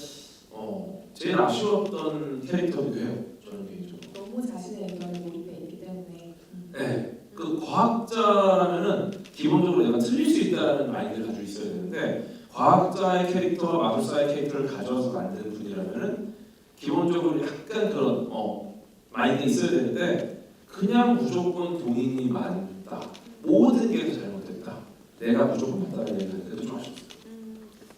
Speaker 2: 제일 아쉬웠던 캐릭터기도 해요. 저는 개인적으로.
Speaker 1: 너무 자신의 의견에 몰입해 있기 때문에.
Speaker 2: 네, 그 과학자라면은 기본적으로 내가 틀릴 수 있다는 마인드를 가지고 있어야 되는데 과학자의 캐릭터와 마술사의 캐릭터를 가져와서 만든 분이라면은 기본적으로 약간 그런 마인드 있어야 되는데 그냥 무조건 본인이 맞다, 모든 게 다 잘못됐다, 내가 무조건 맞다는 얘기를 그래도 좀 아쉽습니다.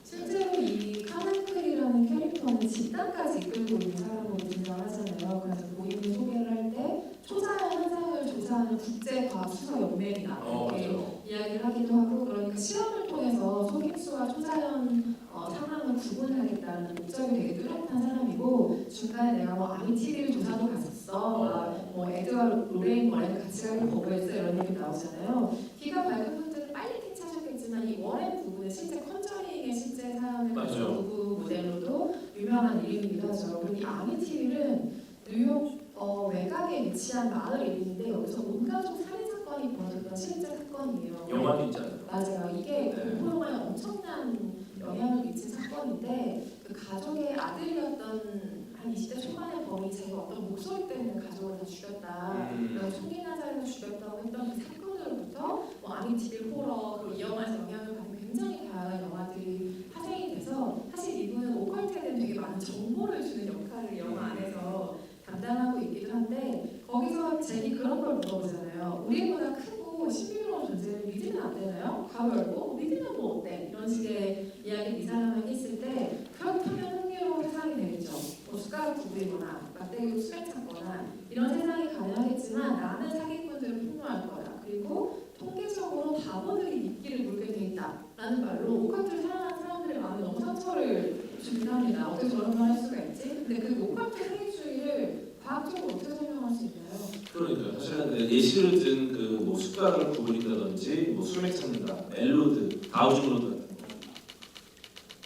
Speaker 1: 실제로 이 카나클이라는 캐릭터는 집단까지 이끌고 있는 사람으로 등장하잖아요. 그래서 본인이 소개를 할 때 초자연 현상을 조사하는 국제과학수사연맹이나 이렇게
Speaker 2: 맞아요.
Speaker 1: 이야기를 하기도 하고, 그러니까 실험을 통해서 속임수와 초자연 상황을 구분하겠다는 목적이 되게 뚜렷한 사람이고, 중간에 내가 뭐 아미티빌 조사도 갔었어, 뭐 에드와르 로레인 머렌 같이 가기 거부했어, 이런 얘기 나오잖아요. 귀가 밝은 분들은 빨리 캐치하셨겠지만 이 워렌 부부는 실제 컨저링의 실제 사연을 가진
Speaker 2: 맞아요.
Speaker 1: 부부 모델로도 유명한 이름이기도 하죠. 그리고 이 아미티빌은 뉴욕 외곽에 위치한 마을 이름인데 여기서 온 가족 살인 사건이 벌어졌던 실제 사건이에요.
Speaker 2: 영화도 있잖아요.
Speaker 1: 맞아요. 이게 공포 영화에 엄청난 영향을 미친 사건인데 그 가족의 아들이었던 한 20대 초반의 범인이 자기가 어떤 목소리 때문에 가족을 다 죽였다, 그래서 총기 난사에서 죽였다고 했던 그 사건으로부터 뭐 아미티빌 호러, 그리고 이 영화에서 영향을 받은 굉장히 다양한 영화들이 파생이 돼서, 사실 이분은 오컬트에 대한 되게 많은 정보를 주는 역할을 영화 안에서 담당하고 있기도 한데, 거기서 제니 그런 걸 물어보잖아요. 우리보다 크고 신비로운 존재를 믿으면 안 되나요? 괄호 열고 믿으면 뭐 어때? 이런 식의 이야기를 이 사람에게 했을 때, 그렇다면 흥미로운 세상이 되겠죠. 뭐 숟가락 구부리거나 막대기로 수액 찾거나 이런 세상이 가능하겠지만 나는 사기꾼들을 폭로할 거야. 그리고 통계적으로 바보들이 미끼를 물게 돼 있다라는 말로 오컬트를 사랑하는 사람들의 마음에 너무 상처를 주긴 합니다. 어떻게 저런 말 할 수가 있지? 근데 그 오컬트 행위주의를 과학적으로 어떻게 설명할 수 있나요?
Speaker 2: 그러니까 사실은 예시를 든 뭐 숟가락을 구부린다든지 뭐 수맥 찾는다, 멜로드, 다우징로드 같은 거,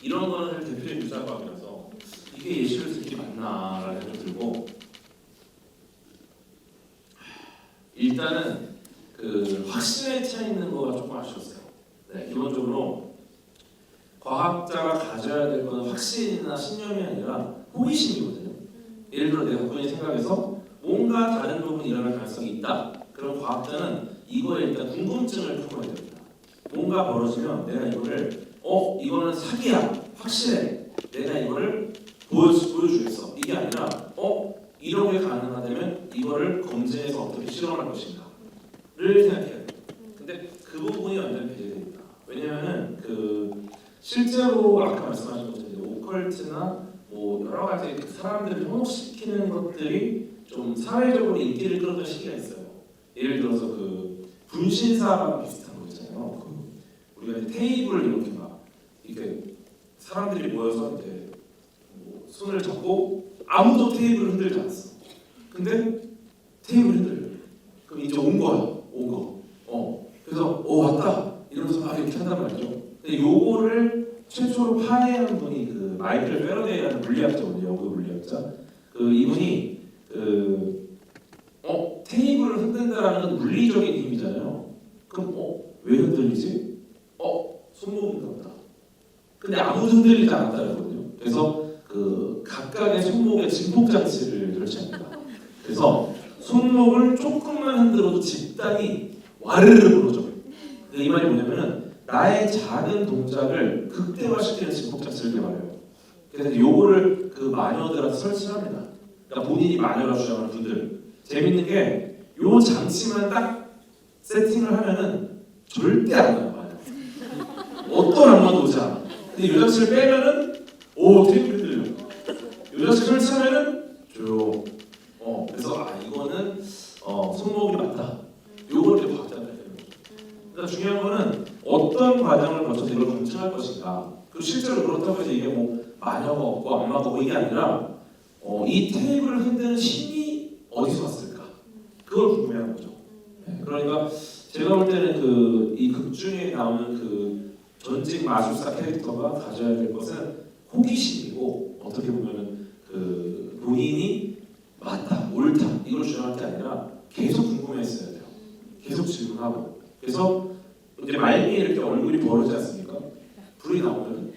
Speaker 2: 이런 거는 사실 대표적인 유사과학이라서 이게 예시를 듣기 맞나라는 생각이 들고, 일단은 그 확신에 차 있는 거가 조금 아쉬웠어요. 네, 기본적으로 과학자가 가져야 될 거는 확신이나 신념이 아니라 호기심이거든요. 예를 들어 내가 갖고 있는 생각에서 뭔가 다른 부분이 일어날 가능성이 있다. 그럼 과학자는 이거에 일단 궁금증을 품어야 됩니다. 뭔가 벌어지면 내가 이거를 이거는 사기야, 확실해, 내가 이거를 보여주겠어, 이게 아니라 이런 게 가능하다면 이거를 검증해서 어떻게 실험할 것인가를 생각해야 돼요. 근데 그 부분이 완전히 배제됩니다. 왜냐하면 실제로 아까 말씀하신 것처럼 오컬트나 뭐 여러 가지 사람들을 현혹시키는 것들이 좀 사회적으로 인기를 끌었던 시기가 있어요. 예를 들어서 분신사랑 비슷한 거 있잖아요. 우리가 이제 테이블을 이렇게 막 이렇게 사람들이 모여서 이제 뭐 손을 잡고 아무도 테이블을 흔들지 않았어. 근데 테이블이 흔들려. 그럼 이제 온 거야. 그래서 왔다 이러면서 막 이렇게 한단 말이죠. 근데 요거를 최초로 파해한 분이 마이클 페러데이라는 물리학자거든요. 영국 물리학자. 이분이 테이블을 흔든다라는 건 물리적인 힘이잖아요. 그럼 왜 흔들리지? 손목인가 보다. 근데 아무도 흔들리지 않았다는 거거든요. 그래서 그 각각의 손목에 진폭 장치를 설치합니다. 그래서 손목을 조금만 흔들어도 집단이 와르르 부러져. 이 말이 뭐냐면은 나의 작은 동작을 극대화시키는 진폭 장치를 개발해요. 그래서 요거를 그 마녀들한테 설치합니다. 그러니까 본인이 마녀라 주장하는 분들 재밌는 게 요 장치만 딱 세팅을 하면은 절대 안 나요. 마녀. 어떤 악마도 오지 않아. 근데 요 장치를 빼면은 테이블이 들려. 요 장치 설치하면은 조용. 그래서 이거는 손목이 맞다. 요걸 이제 박자를 해요. 그러니까 중요한 거는 어떤 과정을 거쳐서 이걸 검증할 것인가. 그리고 실제로 그렇다고 해서 이게 뭐 마녀가 없고 악마가 없고 이게 아니라 이 테이블을 흔드는 힘이 어디서 왔을까? 그걸 궁금해하는 거죠. 네, 그러니까 제가 볼 때는 이 극 중에 나오는 그 전직 마술사 캐릭터가 가져야 될 것은 호기심이고 어떻게 보면은 그 본인이 맞다, 옳다 이걸 주장할 게 아니라 계속 궁금해했어야 돼요. 계속 질문하고. 그래서 이제 말미에 이렇게 얼굴이 벌어지지 않습니까? 불이 나오면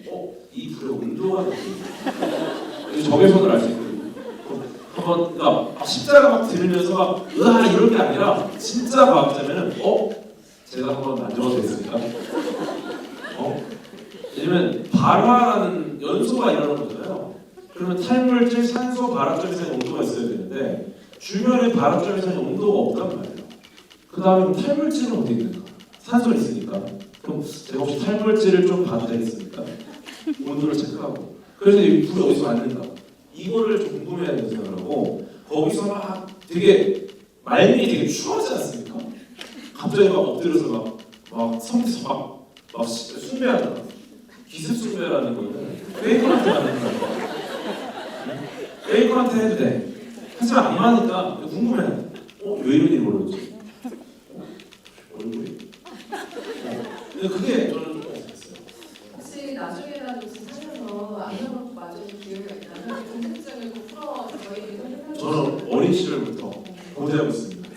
Speaker 2: 이 불의 온도가 느껴져요. 적외선을 알 수 있거든요. 한번 그러니까 십자가 막 들으면서 막 으아 이런 게 아니라 진짜 과학자면은 제가 한번 만져봐도 되겠습니까? 왜냐면 발화라는 연소가 일어나는 거잖아요. 그러면 탈물질, 산소, 발화점에 사이 온도가 있어야 되는데 주변에 발화점에 사이 온도가 없단 말이에요. 그 다음에 탈물질은 어디 있는가? 산소는 있으니까. 그럼 제가 혹시 탈물질을 좀 봐도 되겠습니까? 온도를 체크하고. 그래서 이 불이 어디서 왔는가? 이거를 좀 궁금해하는 생각을 하고 거기서 막 되게 말미 되게 추하지 않습니까? 갑자기 막 엎드려서 막 성에서 막 숭배한다. 기습 숭배라는 거는 페이커한테 하는 거야. 페이커한테 해도 돼. 하지만 안 맞으니까 궁금해. 왜 이런 일이 벌어졌지? 얼굴이? 근데 그게 저는 좀 어색했어요.
Speaker 1: 혹시 나중에라도 살면서 악마로 맞을 기회가 있다면 궁금증을 꼭 풀어 저희들이 설명해
Speaker 2: 저는 어린 시절부터 고대하고 있습니다.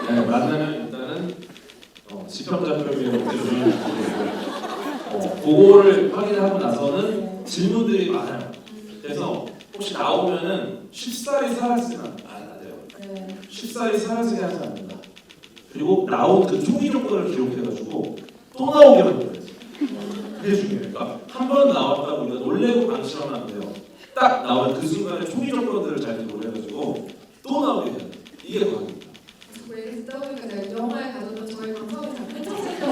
Speaker 2: 네, 만나면 일단은 지평자표면을 보여주는 그거를 확인하고 나서는 질문들이 많아요. 그래서 혹시 나오면은 쉽사리 사라지면 안 돼요. 쉽사리 사라지게 하지 않는다. 그리고 나온 그 초기 조건을 기록해가지고 또 나오게 만들어야지. 그게 중요해요. 그러니까 한 번 나왔다고 우리가 놀래고 방심하면 안 돼요. 딱 나온 그 순간에 초기 조건들을 잘 기록해가지고 또 나오게 돼요. 이게 과학입니다.
Speaker 1: 그 얘기 듣다 보니까 제가 영화에 가져도 저희 방송을 잘 펼쳐지거든요.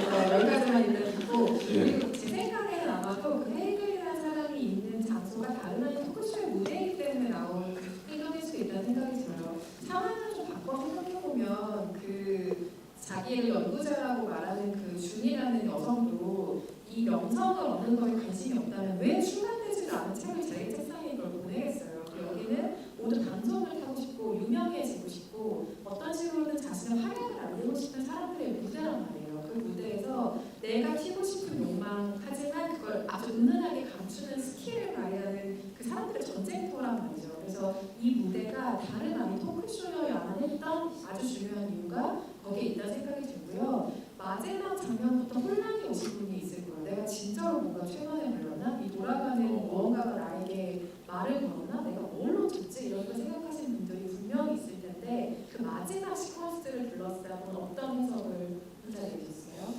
Speaker 1: 그래서 여기까지만 일단 듣고 그리고 제 생각에는 아마도 그 헤이글이라는 사람이 있는 장소가 다른 아닌 토크쇼의 무대이기 때문에 나온 행동일 수 있다는 생각이 들어요. 상황을 좀 바꿔 생각해보면 그 자기의 연구자라고 말하는 그 준이라는 여성도 이 명성을 얻는 거에 관심이 없다면 왜 출간되지도 않은 책을 자기 책상에 이걸 보내겠어요. 여기는 모두 방송을 타고 싶고 유명해지고 싶고 어떤 식으로든 자신의 활약을 알리고 싶은 사람들의 무대란 말이에요. 그 무대에서 내가 튀고 싶은 욕망 하지만 그걸 아주 은은하게 감추는 스킬을 발휘하는 그 사람들의 전쟁터란 말이죠. 그래서 이 무대가 다른 아닌 토크쇼여야만 했던 아주 중요한 이유가 거기에 있다는 생각이 들고요. 마지막 장면부터 혼란이 오신 분이 있을 거예요. 내가 진짜로 뭔가 최면에 걸렸나? 이 돌아가는 무언가가 나에게 말을 걸었나? 내가 뭘로 듣지? 이런 걸 생각하시는 분들이 분명히 있을 텐데 그 마지막 시퀀스를 둘러싸고 어떤 해석을 혼자 내주셨어요?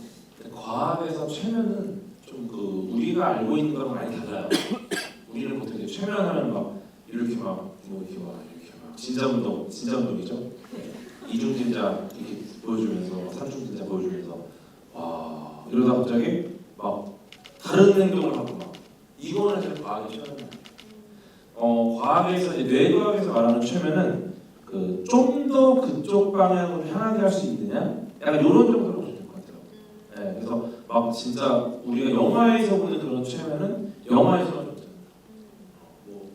Speaker 2: 과학에서 최면은 좀 우리가 알고 있는 거랑 많이 달라요. 우리는 보통 이제 최면하면 막 이렇게 막 진자 운동이죠. 이중진자 이렇게 보여주면서 삼중진자 보여주면서 와 이러다 갑자기 막 다른 행동을 하고 막 이거는 사실 과학의 최면이에요. 과학에서 이제 뇌과학에서 말하는 최면은 좀 더 그쪽 방향으로 향하게 할 수 있느냐 약간 이런 정도로 보시면 될 것 같아요. 네, 그래서 막 진짜 우리가 영화에서 보는 그런 최면은 영화에서만 좀 뭐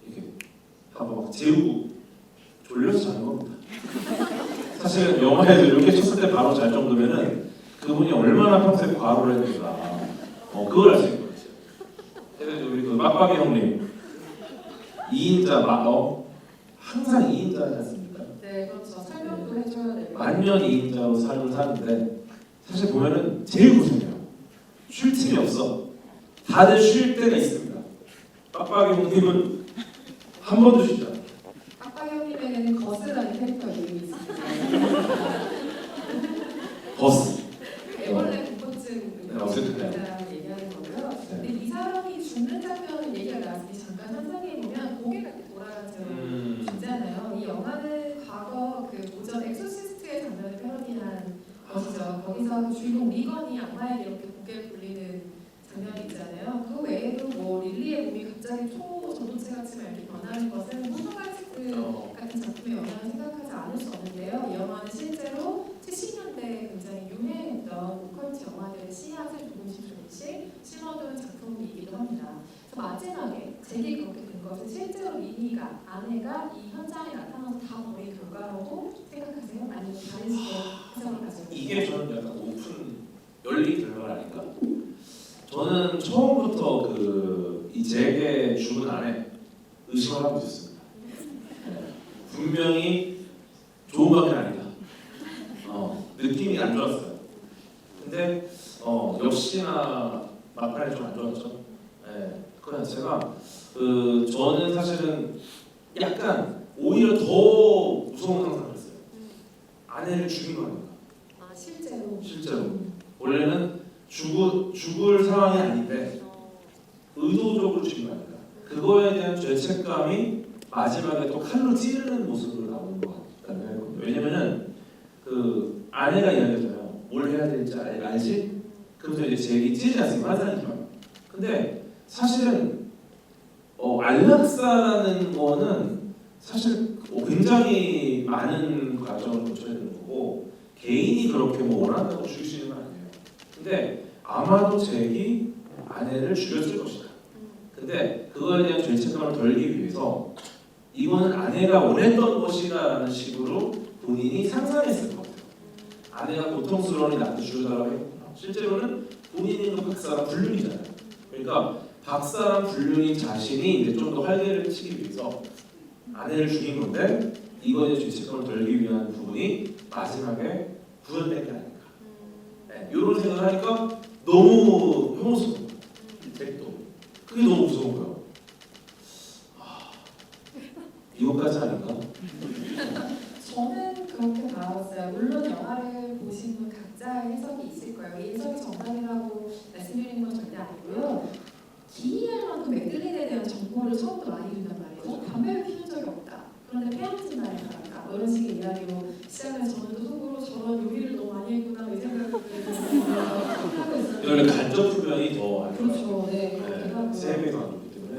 Speaker 2: 이렇게 한번 막 재우고 졸려서 자는 겁니다. 사실 영화에서 이렇게 쳤을 때 바로 잘 정도면은 그분이 얼마나 평소에 과로를 했는가 그걸 알 수 있는 거죠. 그래서 우리 빡빡이 형님 2인자 항상 2인자지 않습니까?
Speaker 1: 네, 그렇죠. 설명도 해줘야 될 것
Speaker 2: 만년 2인자로 삶을 사는데 사실 보면은 제일 고생해요. 쉴 틈이 없어. 다들 쉴 때가 있습니다. 빡빡이 형님은 한 번도 쉬지 않아요.
Speaker 1: 빡빡이 형님에게는 거스라는 캐릭터 이름이 있습니다.
Speaker 2: 버스.
Speaker 1: 애벌레 공포증
Speaker 2: 네, 어쨌든
Speaker 1: 의사라고 얘기하는 거고요. 근데 이 사람이 죽는 장면을 얘기가 나왔으니 잠깐 상상해 보면 고개가 이렇게 돌아가죠. 있잖아요. 이 영화는 과거 그 고전 엑소시스트의 장면을 패러디한 것이죠. 거기서 그 주인공 리건이 악마에게 이렇게 고개를 돌리는 장면이 있잖아요. 그 외에도 뭐 릴리의 몸이 갑자기 전도체 같이 이렇게 변하는 것은 호소가이스트 같은 작품의 영향을 생각하지 않을 수 없는데요. 이 영화는 실제로 70년대에 굉장히 유명했던 오컬트 영화들의 씨앗을 조금씩 심어둔 작품이기도 합니다. 그래서 마지막에 제게 그렇게 된 것은 실제로 미니가 아내가 이 현장에 나타나서 다 버린 결과라고 생각하세요? 아니면 다른 식의 해석을 가지고
Speaker 2: 이게 저는 약간 오픈 열린 결말 아닐까? 저는 처음부터 이 제게 죽은 아내 의심을 하고 있었습니다. 네. 분명히 좋은 방이 아니다. 느낌이 안 좋았어요. 근데 역시나 막판에 좀 안 좋았죠. 네. 그래 제가 저는 사실은 약간 오히려 더 무서운 상상을 했어요. 아내를 죽인 거 아닌가?
Speaker 1: 아 실제로?
Speaker 2: 실제로. 원래는 죽을 상황이 아닌데 의도적으로 죽인 거 아닌가? 그거에 대한 죄책감이 마지막에 또 칼로 찌르는 모습으로 나오는 것 같아요. 왜냐면은 아내가 이야기하잖아요. 뭘 해야 될지 알지? 그러면서 이제 잭이 찌르지 않습니까? 환상이지만. 근데 사실은 안락사라는 거는 사실 굉장히 많은 과정을 거쳐야 되는 거고 개인이 그렇게 원한다고 죽일 수 있는 건 아니에요. 근데 아마도 잭이 아내를 죽였을 것이다. 근데 그거에 대한 죄책감을 덜기 위해서 이거는 아내가 원했던 것이다라는 식으로 본인이 상상했을 것 같아요. 아내가 고통스러우니 나한테 죽여달라고 했구나. 실제로는 본인이 그 박사랑 불륜이잖아요. 그러니까 박사랑 불륜인 자신이 이제 좀 더 활개를 치기 위해서 아내를 죽인 건데 이거에 죄책감을 덜기 위한 부분이 마지막에 구현된 게 아닌가. 네, 이런 생각을 하니까 너무 혐오스러운 거예요. 그게 너무 무서운 거예요. 이것까지 아닌가?
Speaker 1: 저는 그렇게 나왔어요. 물론 영화를 보신 분 각자의 해석이 있을 거예요. 이 해석이 정답이라고 말씀드리는 건 절대 아니고요. 기이할 만큼 맥들린에 대한 정보를 처음부터 많이 준단 말이에요. 담배를 피운 적이 없다. 그런데 폐암진 날에 살았다. 뭐 이런 식의 이야기로 시작해서 저는 또 속으로 저런 요리를 너무 많이 했구나 이 생각을 하고 있었는데
Speaker 2: 이거는 간접 표현이 더 안 좋아요.
Speaker 1: 그렇죠. 네. 그렇게 하고요.
Speaker 2: 세배가 안 좋기 때문에.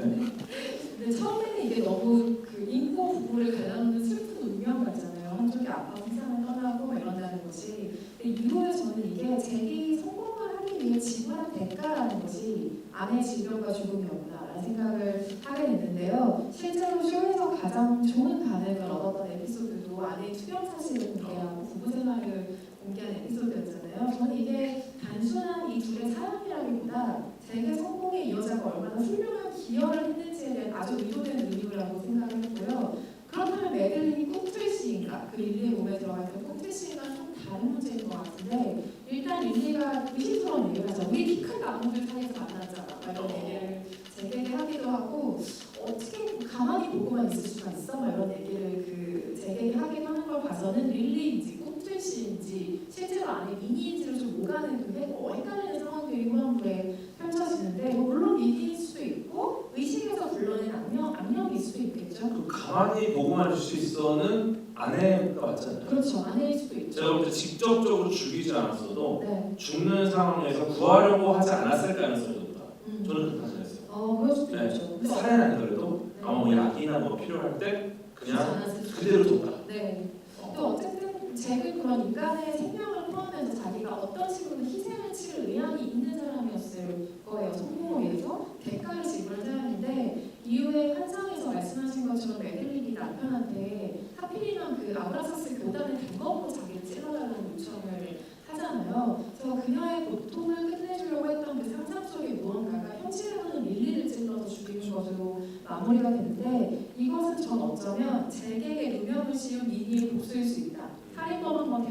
Speaker 1: 근데 처음에는 이게 너무 그 인고 부부를 갈라놓는 슬픈 운명 같잖아요. 한쪽이 아파서 세상을 떠나고 막 이런다는 것이. 근데 이후에 저는 이게 잭이 성공을 하기 위해 지불한 대가라는 것이 아내의 질병과 죽음이었구나라는 생각을 하게 됐는데요. 실제로 쇼에서 가장 좋은 반응을 얻었던 에피소드도 아내의 투병 사실을 공개하고 부부 생활을 공개한 에피소드였잖아요. 저는 이게 단순한 이 둘의 사연이라기보다 잭의 성공에 이 여자가 얼마나 훌륭한 기여를 했는지에 대한 아주 의도된 의미라고 생각을 했고요. 그렇다면 매들린이 꿈틀씨인가? 그 릴리의 몸에 들어가 있던 꿈틀씨인가 좀 다른 문제인 것 같은데 일단 릴리가 의심스러운 얘기를 하죠. 우리 키 큰 나무들 사이에서 만났잖아. 이런 얘기를 잭에게 하기도 하고 어떻게 가만히 보고만 있을 수가 있어? 이런 얘기를 잭에게 하기도 하는 걸 봐서는 릴리인지 꿈틀씨인지 실제로 안에 미니인지를 좀 오가는 헷갈리는 상황들이 후반부에 펼쳐지는데 물론 미니일 수도 있고 의식에서 불러낸 악령일 수도 있겠죠.
Speaker 2: 가만히 보고만 있을 수 있어는 아내가 맞잖아요.
Speaker 1: 그렇죠. 아내일 수도 있죠.
Speaker 2: 제가 볼 때 직접적으로 죽이지 않았어도
Speaker 1: 네.
Speaker 2: 죽는 상황에서 구하려고 하지 않았을 가능성이 높다. 저는 그렇게 판단했어요.
Speaker 1: 그럴 수도
Speaker 2: 네.
Speaker 1: 있죠.
Speaker 2: 살해는 아니더라도
Speaker 1: 네.
Speaker 2: 아마 뭐 약이나 뭐 필요할 때
Speaker 1: 그렇지
Speaker 2: 그냥
Speaker 1: 않았을 수도
Speaker 2: 그대로 뒀다.
Speaker 1: 네. 또 어쨌든 잭은 그런 인간의 생명을 포함해서 자기가 어떤 식으로 희생을 치를 의향이 있는 사람이었을 거예요. 성공을 위해서 대가를 지불한 사람인데 이후에 환상에서 말씀하신 것처럼 매들린이 남편한테 하필이면 그 아브라사스 교단을 단검으로 자기를 찔러달라는 요청을 하잖아요. 그래서 그녀의 고통을 끝내주려고 했던 그 상상 속의 무언가가 현실에서는 릴리를 찔러서 죽이는 것으로 마무리가 되는데 이것은 전 어쩌면 잭에게 누명을 씌운 미니의 복수일 수 있다. 살인범 한번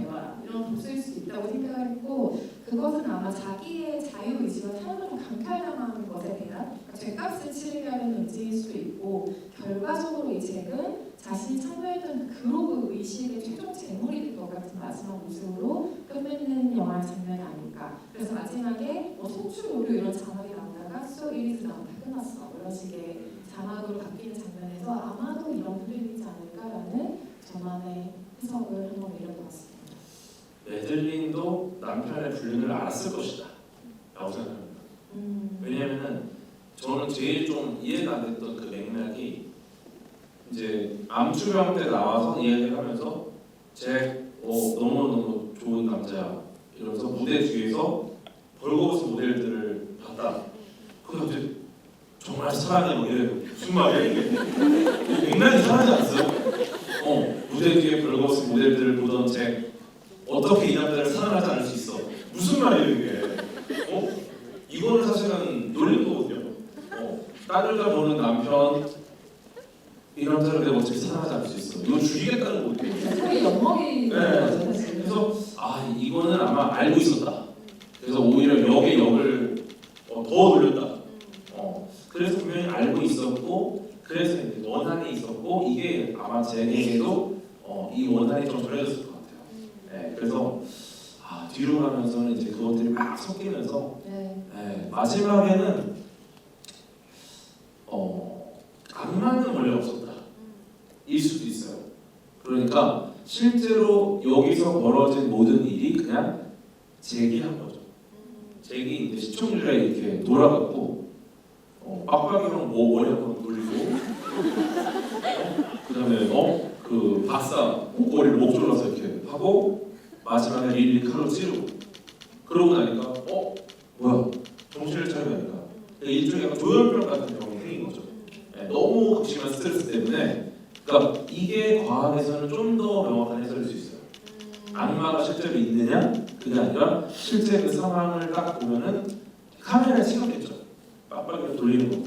Speaker 1: 이런 복수일 수 있다고 생각을 했고 그것은 아마 자기의 자유의지와 편으로 강탈당하는 것에 대한 죗값을 치르려는 의지일 수도 있고 결과적으로 이 책은 자신이 참여했던 그로그 의식의 최종 재물이 될 것 같은 마지막 모습으로 끝맺는 영화의 장면이 아닐까. 그래서 마지막에 뭐 소출 오류 이런 자막이 나오다가 수업 1위에서 나오다 끝났어 이런 식의 자막으로 바뀌는 장면에서 아마도 이런 흐름이지 않을까라는 저만의 해석을 한번 내려보았습니다.
Speaker 2: 메들린도 남편의 불륜을 알았을 것이다 라고 생각합니다. 왜냐면은 저는 제일 좀 이해가 안 됐던 그 맥락이 이제 암투병 때 나와서 이야기를 하면서 너무너무 좋은 남자야 이러면서 무대 뒤에서 벌거벗은 모델들을 봤다. 그래서 이제 정말 사랑해 뭐 이래 무슨 말이야 이게 맥락이 이상하지 않았어요? 무대 뒤에 벌거벗은 모델들을 보던 잭 어떻게 이 남자를 사랑하지 않을 수 있어? 무슨 말이에요 이게? 이거는 사실은 놀린 거거든요. 딸들과 보는 남편 이 남자를 내가 어떻게 사랑하지 않을 수 있어? 이거 죽이겠다는 거거든요.
Speaker 1: 거의 엿먹이 거죠 사실.
Speaker 2: 그래서 이거는 아마 알고 있었다. 그래서 오히려 역의 역을 더 돌렸다. 그래서 분명히 알고 있었고 그래서 이제 원한이 있었고 이게 아마 제게도 이 원한이 좀 전해졌을 것 같아요. 네, 그래서 뒤로 가면서는 이제 그것들이 막 섞이면서 마지막에는 악마는 원래 없었다 일 수도 있어요. 그러니까 실제로 여기서 벌어진 모든 일이 그냥 제기한 거죠. 제기 이제 시청률에 이렇게 돌아갔고 빡빡이랑 머리 한번 돌리고 그다음에 그 박사 목걸이를 목 졸라서 이렇게 하고 마지막에 릴리 칼로 찌르고 그러고 나니까 뭐야 정신을 차리니까 일종의 약간 조현병 같은 경우가 생긴 거죠. 너무 극심한 스트레스 때문에 그러니까 이게 과학에서는 좀 더 명확한 해설일 수 있어요. 악마가 실제로 있느냐 그게 아니라 실제 그 상황을 딱 보면은 카메라에 찍었겠죠. 빡빡이를 돌리는 거고.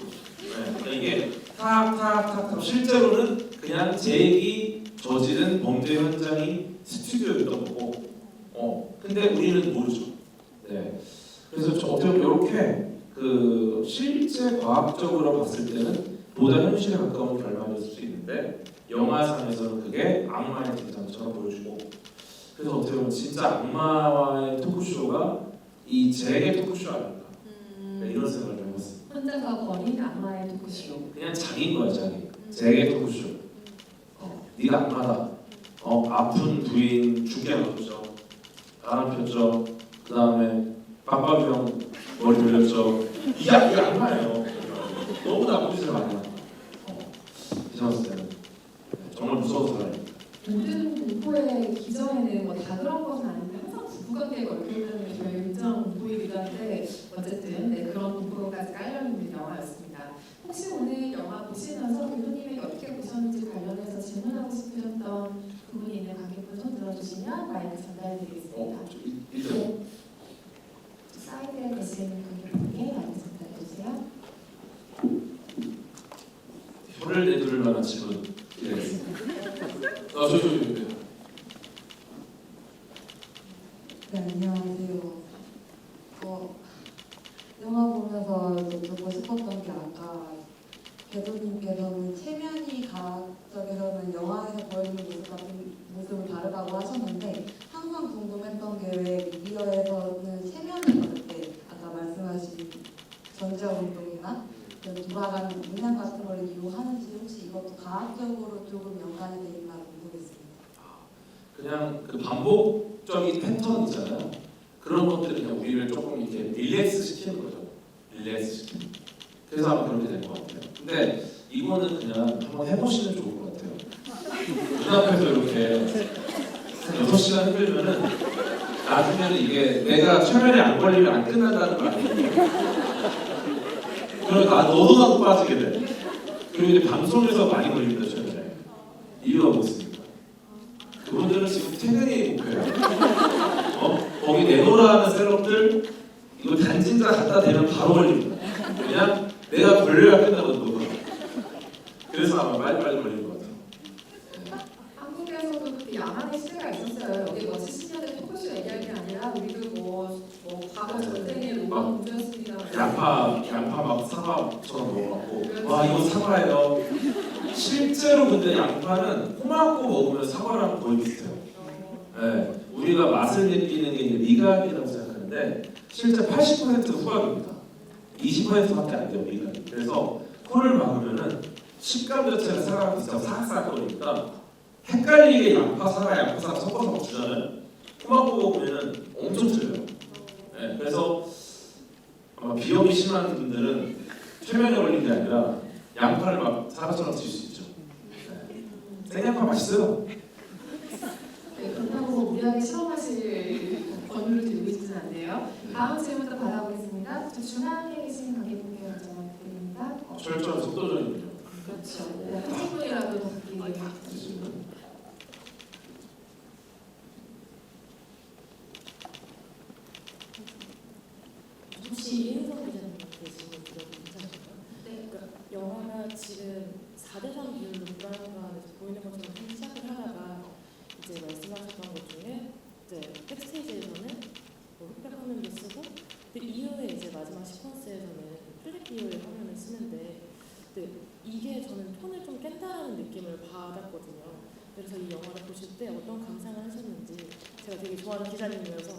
Speaker 2: 그러니까 이게 탁탁탁탁 실제로는 그냥 잭이 저지른 범죄 현장이 스튜디오였던 거고. 근데 우리는 모르죠. 네. 그래서 어떻게 보면 이렇게 그 실제 과학적으로 봤을 때는 보다 현실에 가까운 결말일 수 있는데 영화상에서는 그게 악마의 등장처럼 보여주고 그래서 어떻게 보면 진짜 악마와의 토크쇼가 이 잭의 토크쇼 아닌가 이런 생각을 좀 해봤습니다.
Speaker 1: 혼자서 벌인 악마의 토크쇼.
Speaker 2: 그냥 자기인 거야 자기. 잭의 토크쇼. 네가 악마다. 아픈 부인 죽게 놨죠. 바람 폈죠. 그 다음에 빡빡이형 머리 돌렸죠. 이게 악마예요. 너무 나쁜 짓을 많이 하고 이상했을 때는 정말 무서워서 살아요.
Speaker 1: 모든 공포의 기전에는 뭐 다 그런 것은 아닌데 항상 부부관계가 얽혀있는 게 저희 굉장한 공포이기도 한데 어쨌든 그런 공포까지 깔려있는 영화였습니다. 혹시 오늘 영화 보시면서 교수님이 어떻게 보셨는지 관련해서 질문하고 싶으셨던 부분이 있는 관객분 손 들어주시면 마이크 전달해드리겠습니다. 네. 사이드에 계신 관객분께 마이크 전달해주세요.
Speaker 2: 혀를 내두를 만한 질문 드리겠습니다. 저기.
Speaker 3: 네, 안녕하세요. 영화 보면서 여쭤보고 싶었던 게 아까 배도님께서는 체면이 과학적에서는 영화에서 보이는 모습 같은 모습은 다르다고 하셨는데 항상 궁금했던 게 왜 미디어에서는 체면을 받을 때 아까 말씀하신 전자운동이나 돌아가는 문양 같은 걸 이용하는지 혹시 이것도 과학적으로 조금 연관이 돼 있나 모르겠습니다.
Speaker 2: 그냥 그 반복적인 패턴 있잖아요. 그런 것들이 그냥 우리를 조금 이렇게 릴렉스 시키는 거죠. 릴렉스 시키는. 그래서 아마 그렇게 된 것 같아요. 근데 이거는 그냥 한번 해보시면 좋을 것 같아요. 눈앞에서 이렇게 한 6시간 흔들면은 나중에는 이게 내가 최면에 안 걸리면 안 끝난다는 거 아니에요. 그러니까 너도 나도 빠지게 돼. 그리고 이제 방송에서 많이 걸립니다 최면에. 이유가 무엇입니까? 그분들은 지금 퇴근이 목표예요. 거기 내놓으라는 셋업들 이거 단진자 갖다 대면 바로 걸립니다. 그냥 내가 걸려야 끝나거든. 그래서 아마 빨리빨리 걸리는 것 같아요.
Speaker 1: 한국에서도 그때 야만의 시대가 있었어요. 여기 뭐 70년대 토크쇼
Speaker 2: 양파처럼 먹어갖고 와 이거 사과예요. 실제로 근데 양파는 꼬막고 먹으면 사과랑 거의 비슷해요. 네, 우리가 맛을 느끼는 게 이제 미각이라고 생각하는데 실제 80%는 후각입니다. 20%밖에 안 돼요 미각이. 그래서 코를 막으면은 식감 자체가 사과랑 비슷하고 사각사각거리니까 헷갈리게 양파 사과 섞어서 주잖아요. 꼬막고 먹으면은 엄청 틀려요. 네, 그래서 아마 비염이 심한 분들은 최면에 걸린 게 아니라 양파를 막 사과처럼 드실 수 있죠. 네. 생양파 맛있어요.
Speaker 1: 네, 그렇다고 무리하게 실험하실 권유를 드리고 싶지는 않네요. 다음 질문도 받아보겠습니다. 저 중앙에 계신 관객분께 여쭤드립니다.
Speaker 2: 철저한 속도전이군요.
Speaker 1: 그렇죠. 네, 한 분이라도 더 듣기
Speaker 4: 혹시 이은성 기자님께 질문 드려도 괜찮을까요?
Speaker 1: 네.
Speaker 4: 그러니까 영화가 지금 4대3 비율로 불안감에서 보이는 것처럼 시작을 하다가 이제 말씀하셨던 것 중에 이제 백스테이지에서는 뭐 흑백 화면도 쓰고 근데 이후에 이제 마지막 시퀀스에서는 플랫 비율 화면을 쓰는데 근데 이게 저는 톤을 좀 깬다라는 느낌을 받았거든요. 그래서 이 영화를 보실 때 어떤 감상을 하셨는지 제가 되게 좋아하는 기자님이어서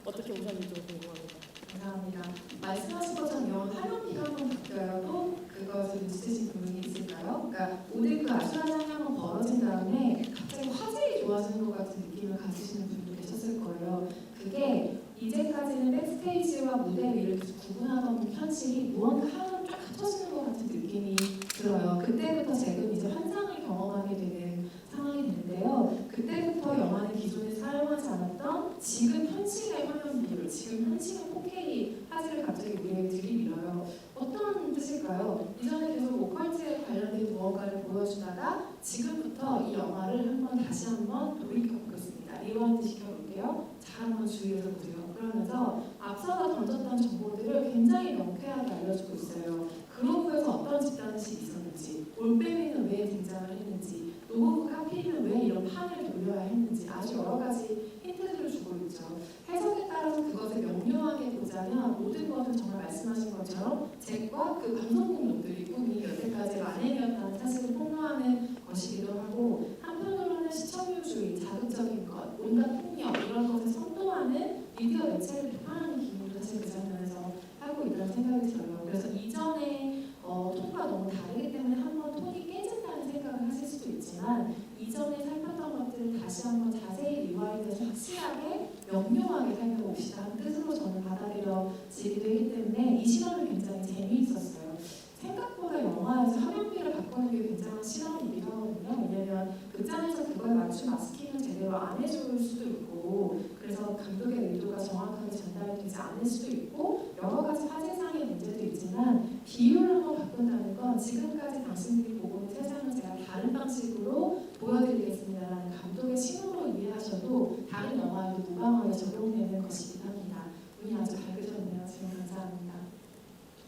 Speaker 4: 어떻게 보셨는지 좀 궁금합니다.
Speaker 1: 감사합니다. 말씀하신 것처럼 영화 화면비가 한번 바뀌어도 그것을 눈치채신 분이 있을까요? 그러니까 오늘 그 아수라 장이 한번 벌어진 다음에 갑자기 화질이 좋아지는 것 같은 느낌을 가지시는 분도 계셨을 거예요. 그게 이제까지는 백스테이지와 무대 위를 계속 구분하던 현실이 무언가 하나로 쫙 합쳐지는 것 같은 느낌이 들어요. 그때부터 지금 이제 환상을 경험하게 되는 상황이 되는데요. 그때부터 영화는 기존에 사용하지 않았던 지금 현실의 화면 비율, 지금 현실의 4K 화질을 갑자기 우리에게 들이밀어요. 어떤 뜻일까요? 이전에 계속 오컬트에 관련된 무언가를 보여주다가 지금부터 이 영화를 다시 한번 돌이켜보겠습니다. 리와인드 시켜볼게요. 잘 한번 주의해서 보세요. 그러면서 앞서서 던졌던 정보들을 굉장히 명쾌하게 알려주고 있어요. 그로브에서 어떤 집단식이 있었는지, 올빼미는 왜 등장을 했는지, 노부부 카피는 왜 이런 판을 돌려야 했는지 아주 여러 가지 힌트들을 주고 있죠. 해석에 따라서 그것을 명료하게 보자면 모든 것은 정말 말씀하신 것처럼 잭과 그 방송국놈들이 꿈이 여태까지 만행이었다는 사실을 폭로하는 것이기도 하고 한편으로는 시청률주의, 자극적인 것, 온갖 폭력 이런 것을 선도하는 미디어 매체를 비판하는 기능도 사실 그 장면에서 하고 있다는 생각이 들어요. 그래서 이전에 톤과 너무 다르기 때문에 한번 톤이 깨진다는 생각을 하실 수도 있지만 이전에 살폈던 것들을 다시 한번 자세히 리와이드해서 확실하게 명료하게 살펴봅시다 하는 뜻으로 저는 받아들여지기도 했기 때문에 이 실험이 굉장히 재미있었어요. 생각보다 영화에서 화면비를 바꾸는 게 굉장한 실험이기도 하거든요. 왜냐하면 극장에서 그걸 맞춤 마스킹을 제대로 안 해줄 수도 있고 그래서 감독의 의도가 정확하게 전달되지 않을 수도 있고 여러 가지 화제상의 문제도 있지만 비율을 한번 바꾼다는 건 지금까지 당신들이 보고 있는 세상을 제가 다른 방식으로 보여드리겠습니다라는 감독의 신호로 이해하셔도 다른 영화에도 무방하게 적용되는 것이긴 합니다. 눈이 아주 밝으셨네요. 지금 감사합니다.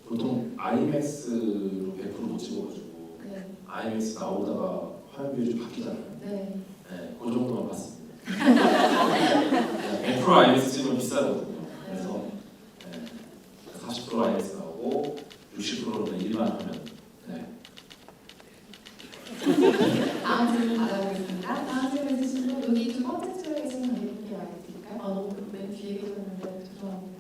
Speaker 2: 보통 IMAX로 100%못 찍어가지고
Speaker 1: 네.
Speaker 2: IMAX 나오다가 화면 비율이 좀 바뀌잖아요.
Speaker 1: 네.
Speaker 2: 네, 그 정도만 봤습니다. 100% IMAX 찍으면 비싸거든요. 그래서 40% IMAX 나오고 60%는 일반 화면. 네.
Speaker 1: 다음 질문 받아보겠습니다. 다음 질문 주신 분 여기 두 번째 줄에 계신 관객분께 말해드릴까요? 너무 맨 뒤에 계셨는데 죄송합니다.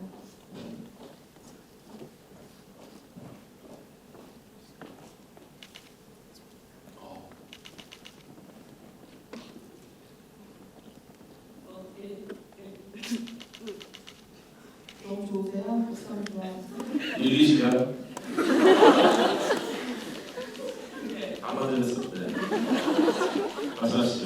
Speaker 1: 너무 좋으세요? 목소리 좋아요.
Speaker 2: 밀리시가요? 안 만들었어요. 네. 말씀하시죠.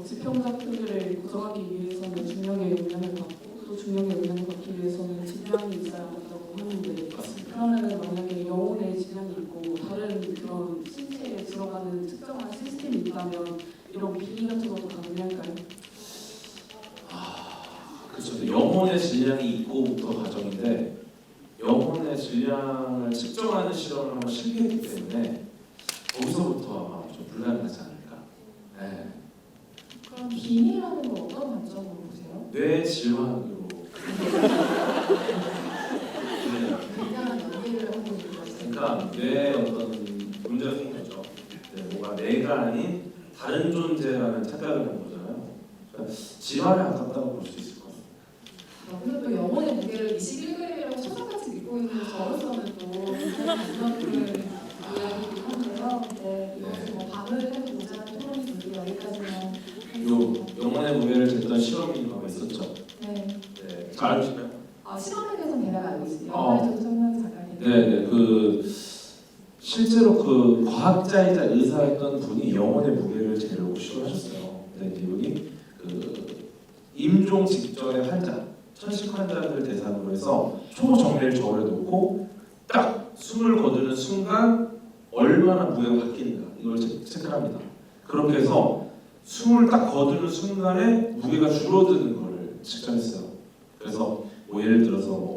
Speaker 5: 지평 작품들을 구성하기 위해서는 중력의 영향을 받고 또 중력의 영향을 받기 위해서는 질량이 있어야 한다고 하는데
Speaker 2: 맞습니다.
Speaker 5: 그러면 만약에 영혼의 질량이 있고 다른 그런 신체에 들어가는 특정한 시스템이 있다면 이런 비리 같은 것도 가능할까요?
Speaker 2: 그렇죠. 영혼의 질량이 있고부터 가정인데 영혼의 질량을 측정하는 실험을 한번 실패했기 때문에 거기서부터 아마 좀 불가능하지 않을까. 네.
Speaker 1: 그럼 비밀이라는 건 어떤 관점으로 보세요?
Speaker 2: 뇌 질환으로. 네.
Speaker 1: 굉장한 연기를 하고 있는
Speaker 2: 뇌에 어떤 문제가 생겼죠. 뭐가 내가 아닌 다른 존재라는 착각을 한 거잖아요. 그러니까 집안에 가깝다고 볼 수 있을 것 같아요.
Speaker 1: 그리고 또 영혼의 무게를 21g이라고 초상같이 믿고 있는 저로서는 또 그런 이야기이긴 한데요. 네, 이것은 뭐 밤을 해도 모자란 토론이 들고 여기까지만
Speaker 2: 영혼의 무게를 쟀던 실험이 있었죠.
Speaker 1: 네.
Speaker 2: 네, 잘 알으시나요?
Speaker 1: 실험에 대해서는 대략 알고 있습니다.
Speaker 2: 어.
Speaker 1: 영화에서도 설명 잠깐
Speaker 2: 네, 실제로 과학자이자 의사였던 분이 영혼의 무게를 재려고 시도하셨어요. 근데 이분이 임종 직전의 환자, 천식 환자들 대상으로 해서 초정밀 저울에 놓고 딱 숨을 거두는 순간 얼마나 무게가 바뀌는가 이걸 체크합니다. 그렇게 해서 숨을 딱 거두는 순간에 무게가 줄어드는 거를 측정했어요. 그래서 예를 들어서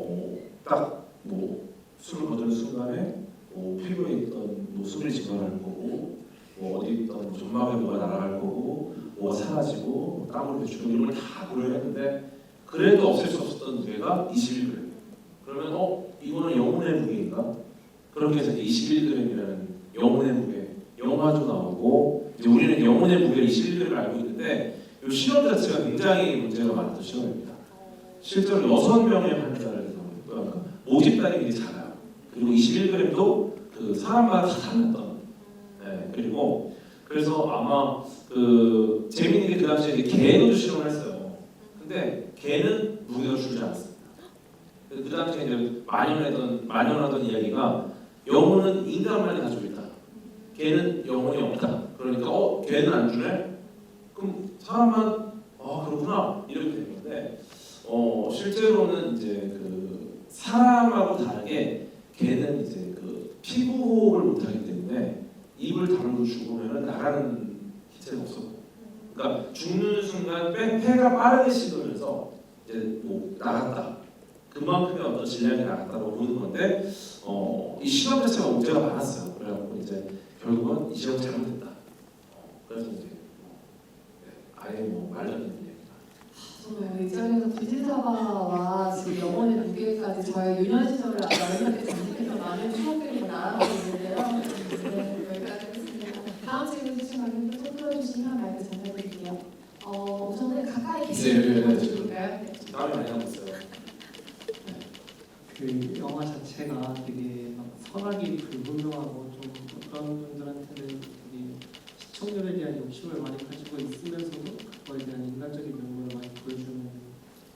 Speaker 2: 숨을 거두는 순간에 피부에 있던 술이 증발할 거고, 어디 있던 점막에 뭐가 날아갈 거고, 뭐가 사라지고, 땀으로 배출되고 이런 걸 다 고려했는데 그래도 없앨 수 없었던 무게가 21g. 그러면 이거는 영혼의 무게인가? 그렇게 해서 21g이라는 영혼의 무게, 영화도 나오고 이제 우리는 영혼의 무게를 21g을 알고 있는데 이 실험 자체가 굉장히 문제가 많았던 실험입니다. 실제로 6명의 환자를 모집단이 굉장히 작아요. 그리고 21g도 사람마다 다 달랐던. 네, 그리고 그래서 아마 재미있는 게 그 당시에 개도 실험을 했어요. 근데 개는 무게가 줄지 않았습니다. 그 당시에 이제 만연하던 이야기가 영혼은 인간만이 가지고 있다. 개는 영혼이 없다. 그러니까 개는 안 주네? 그럼 사람만 그렇구나 이렇게 되는 건데 실제로는 이제 사람하고 다르게 개는 이제 피부호흡을 못하기 때문에 입을 다물고 죽으면 나가는 기체가 없었고, 그러니까 죽는 순간 폐가 빠르게 식으면서 이제 나갔다. 그만큼의 어떤 질량이 나갔다고 보는 건데 이 실험 자체가 문제가 많았어요. 그래갖고 이제 결국은 이 실험 잘못됐다. 그래서 이제 아예 말도 안 되는 얘기다.
Speaker 1: 저는 이 자리에서 비지사바와 지금 영혼의 무게까지 저의 유년 시절을 아이한테 전직해서 많은 추억들이 날아가고 있는데요. 네, 여기까지 하겠습니다. 다음 질문 주시면 또 풀어주시면 마이크 전해드릴게요. 우선은 가까이 계시는 분일까요?
Speaker 2: 땀이 많이 나고 있어요.
Speaker 6: 그 영화 자체가 되게 막 선악이 불분명하고 좀 어떤 분들한테는 되게 시청률에 대한 욕심을 많이 가지고 있으면서도 그거에 대한 인간적인 면모를 많이 보여주는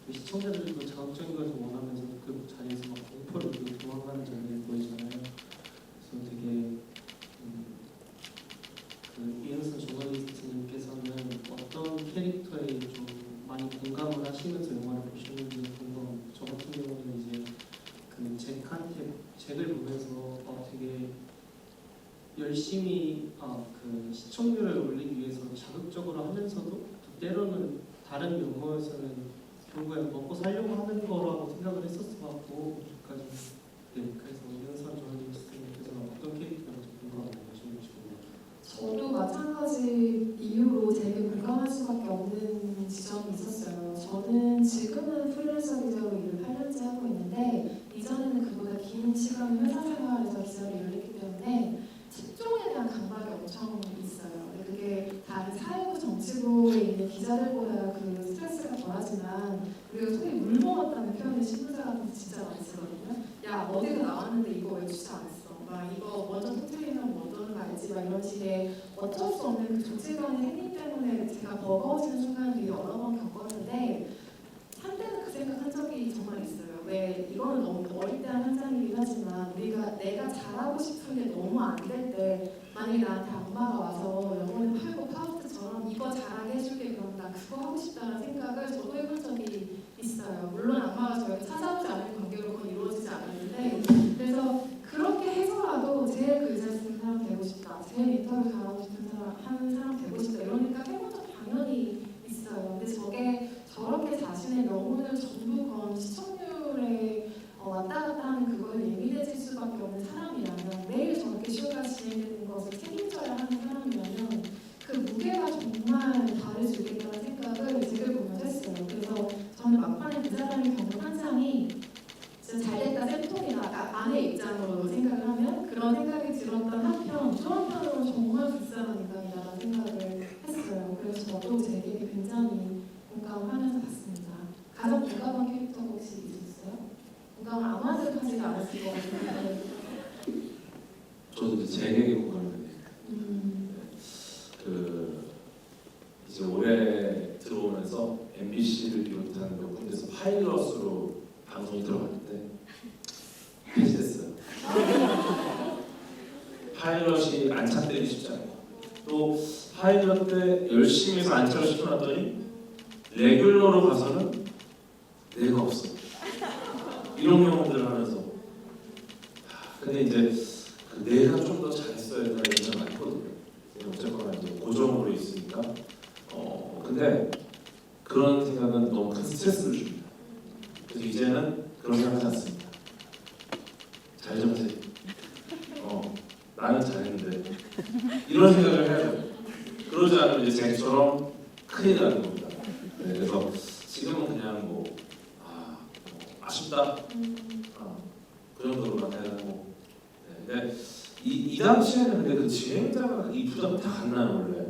Speaker 6: 그 시청자들도 자극적인 것을 원하면서 그 자리에서 막 공포를 느끼고 도망가는 장면이 보이잖아요. 그래서 되게 이은선 저널리스트님께서는 어떤 캐릭터에 좀 많이 공감을 하시면서 영화를 보시는지 궁금합니다. 저 같은 경우는 이제 잭을 보면서 되게 열심히 시청률을 올리기 위해서 자극적으로 하면서도 때로는 다른 면모에서는 결국에 먹고 살려고 하는 거라고 생각을 했었어갖고 그래서 이은선 저널리스트님께서는 어떤 캐릭터인지 궁금합니다.
Speaker 1: 저도 마찬가지 이유로 되게 공감할 수밖에 없는 지점이 있었어요. 저는 지금은 프리랜서 기자로 일을 8년째 하고 있는데 이전에는 그보다 긴 시간 회사 생활에서 기자로 일을 했기 때문에 특종에 대한 강박이 엄청 있어요. 근데 그게 다른 사회부 정치부에 있는 기자들보다 그 스트레스가 덜하지만 우리가 소위 물먹었다는 표현을 신문사한테 진짜 많이 쓰거든요. 야 어디서 나왔는데 이거 왜 주지 않았어? 막 이거 먼저 터뜨리면 뭐 어떤 거 알지? 막 이런 식의 어쩔 수 없는 그 조직간의 행위 때문에 제가 버거워지는 순간들이 여러 번 겪었는데 한때는 그 생각한 적이 정말 있어요. 왜 이거는 너무 어릴 때 한 현상이긴 하지만 내가 잘하고 싶은 게 너무 안 될 때 만약에 나한테 악마가 와서 영혼을 팔고 파우스트처럼 이거 잘하게 해줄게 그럼 나 그거 하고 싶다는 생각을 저도 해본 적이 있어요. 물론 악마가 저희를 찾아오지 않는 관계로 그건 이루어지지 않았는데 그래서 그렇게 해서라도 제일 그 의자에 쓰는 사람 되고 싶다. 제일 인터뷰 잘하고 싶은 사람 하는 사람 되고 싶다. 이러니까 해본 적 당연히 있어요. 근데 저게 저렇게 자신의 영혼을 전부 건 시청률에 왔다 갔다 하는 그거에 예민해질 수밖에 없는 사람이라면 매일 저렇게 쇼가 진행되는 것을 책임져야 하는 사람이라면 그 무게가 정말 다를 수 있겠다는 생각을 책을 보면서 했어요. 그래서 저는 막판에 그 사람이 겪는 환상이 진짜 잘됐다 쌤통이다 아내의 입장으로 생각을 하면 그런 저도 제 얘기 굉장히 공감하면서 봤습니다. 가장 공감한 캐릭터가 혹시 있었어요? 공감을 아무한테도 하지도 않았을 것 같은데.
Speaker 2: 저도 이제 제 얘기 공감을 이제 올해 들어오면서 MBC를 비롯한 몇 군데서 파일럿으로 방송이 들어갔는데 폐지됐어요. 파일럿이 안착되기 쉽지 않고 또 파일럿 때 열심히 해서 안착을 시켜놨더니 레귤러로 가서는 내가 없어. 이런 경험들을 하면서 근데 이제 그 내가 좀 더 잘했어야 된다는 생각이 많이 했거든요. 어쨌거나 이제 고정으로 있으니까 근데 그런 생각은 너무 큰 스트레스를 줍니다. 그래서 이제는 그런 생각하지 않습니다. 잘 좀 해. 나는 잘했는데 이런 생각을 해야 돼요. 그러지 않으면 이제 쟤처럼 큰일 나는 겁니다. 네, 그래서 지금은 그냥 아쉽다. 그 정도로만 해가지고. 네, 근데 이 당시에는 근데 그 진행자가 이 부담 다 갔나요 원래?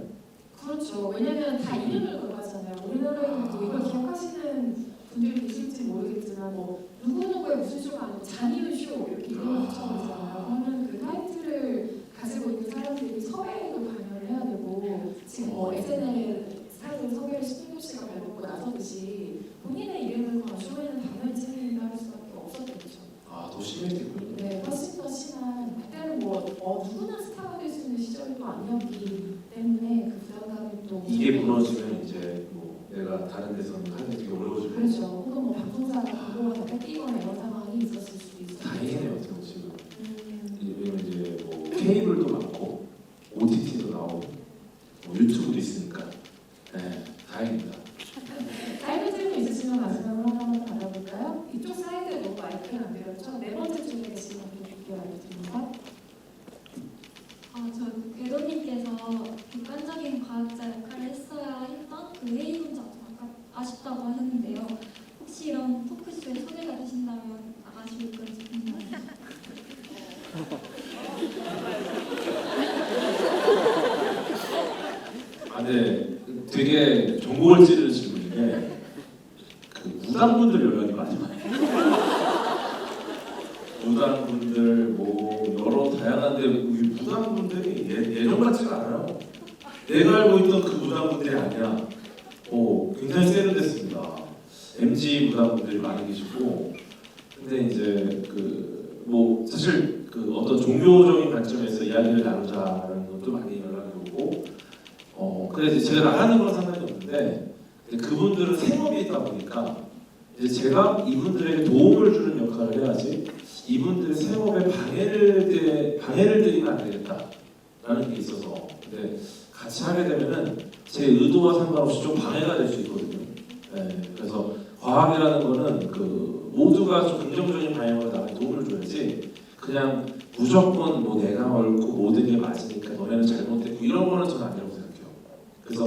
Speaker 1: 그렇죠. 왜냐면 다 이름을 걸고 하잖아요. 우리나라에는 뭐 이걸 기억하시는 분들이 계실지 모르겠지만 뭐 누구누구의 무슨 쇼가 아니고 잔이은 쇼 이렇게 이름을 붙여놓잖아요. 그러면 그 타이틀을 가지고 있는 사람들이 섭외에도 관여를 해야 되고 지금 뭐 SNL 사실 섭외를 신인호 씨가 밟고 나서듯이 본인의 이름을 건 쇼에는 당연히 책임을 할 수밖에 없었겠죠.
Speaker 2: 더 심했겠군요.
Speaker 1: 네, 훨씬 더 심한 그때는 뭐 누구나 스타가 될 수 있는 시절도 아니었기 때문에 그 부담감이 또
Speaker 2: 이게 무너지면 이제 뭐 내가 다른 데서는 하기 되게 어려워지고.
Speaker 1: 그렇죠. 혹은 뭐 방송사가 광고가 더 뺏기거나 이런 상황이 있었을 수도 있어요.
Speaker 2: 다행이네요 지금. 왜냐면 이제 뭐 케이블도 많고 OTT도 나오고 뭐 유튜브도 있으니까. 네, 다행입니다.
Speaker 1: 짧은 질문 있으시면 마지막으로 하나만 받아볼까요? 이쪽 사이드에 너무 마이크를 안 들었죠? 네 번째 줄에 계신 분들 줄게 알려드립니다.
Speaker 7: 저 궤도님께서 객관적인 과학자 역할을 했어야 했던 그 회의 문제가 좀 아쉽다고 하셨는데요. 혹시 이런 토크쇼에 초대가 되신다면 나가실 건지 궁금해요.
Speaker 2: 네, 되게 전곡을 찌르는 질문인데 그 무당분들 연락이 많이 와요. 무당분들 뭐 여러 다양한데 우리 무당분들이 예전 같지가 않아요. 내가 알고 있던 그 무당분들이 아니야. 굉장히 세련됐습니다. MG 무당분들이 많이 계시고 근데 이제 뭐 사실 어떤 종교적인 관점에서 이야기를 나누자는 것도 많이 연락이 오고 근데 이제 제가 나가는 건 상관이 없는데 그분들은 생업이 있다 보니까 이제 제가 이분들에게 도움을 주는 역할을 해야지 이분들의 생업에 방해를 드리면 안 되겠다라는 게 있어서 근데 같이 하게 되면은 제 의도와 상관없이 좀 방해가 될 수 있거든요. 네, 그래서 과학이라는 거는 모두가 좀 긍정적인 방향으로 나가게 도움을 줘야지 그냥 무조건 뭐 내가 옳고 모든 게 맞으니까 너네는 잘못됐고 이런 거는 저는 아니라고 생각해요. 그래서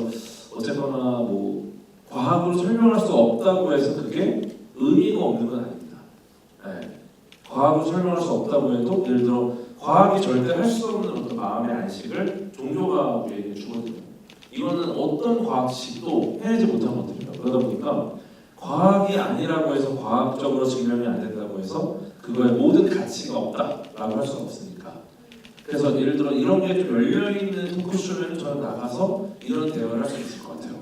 Speaker 2: 어쨌거나 뭐 과학으로 설명할 수 없다고 해서 그게 의미가 없는 건 아닙니다. 네. 과학으로 설명할 수 없다고 해도 예를 들어 과학이 절대 할 수 없는 어떤 마음의 안식을 종교가 우리에게 주거든요. 이거는 어떤 과학식도 해내지 못한 것들이에요. 그러다 보니까 과학이 아니라고 해서 과학적으로 증명이 안 된다고 해서 그거에 모든 가치가 없다라고 할 수가 없으니까. 그래서 예를 들어 이런 게 좀 열려있는 토크쇼면 저는 나가서 이런 대화를 할 수 있을 것 같아요.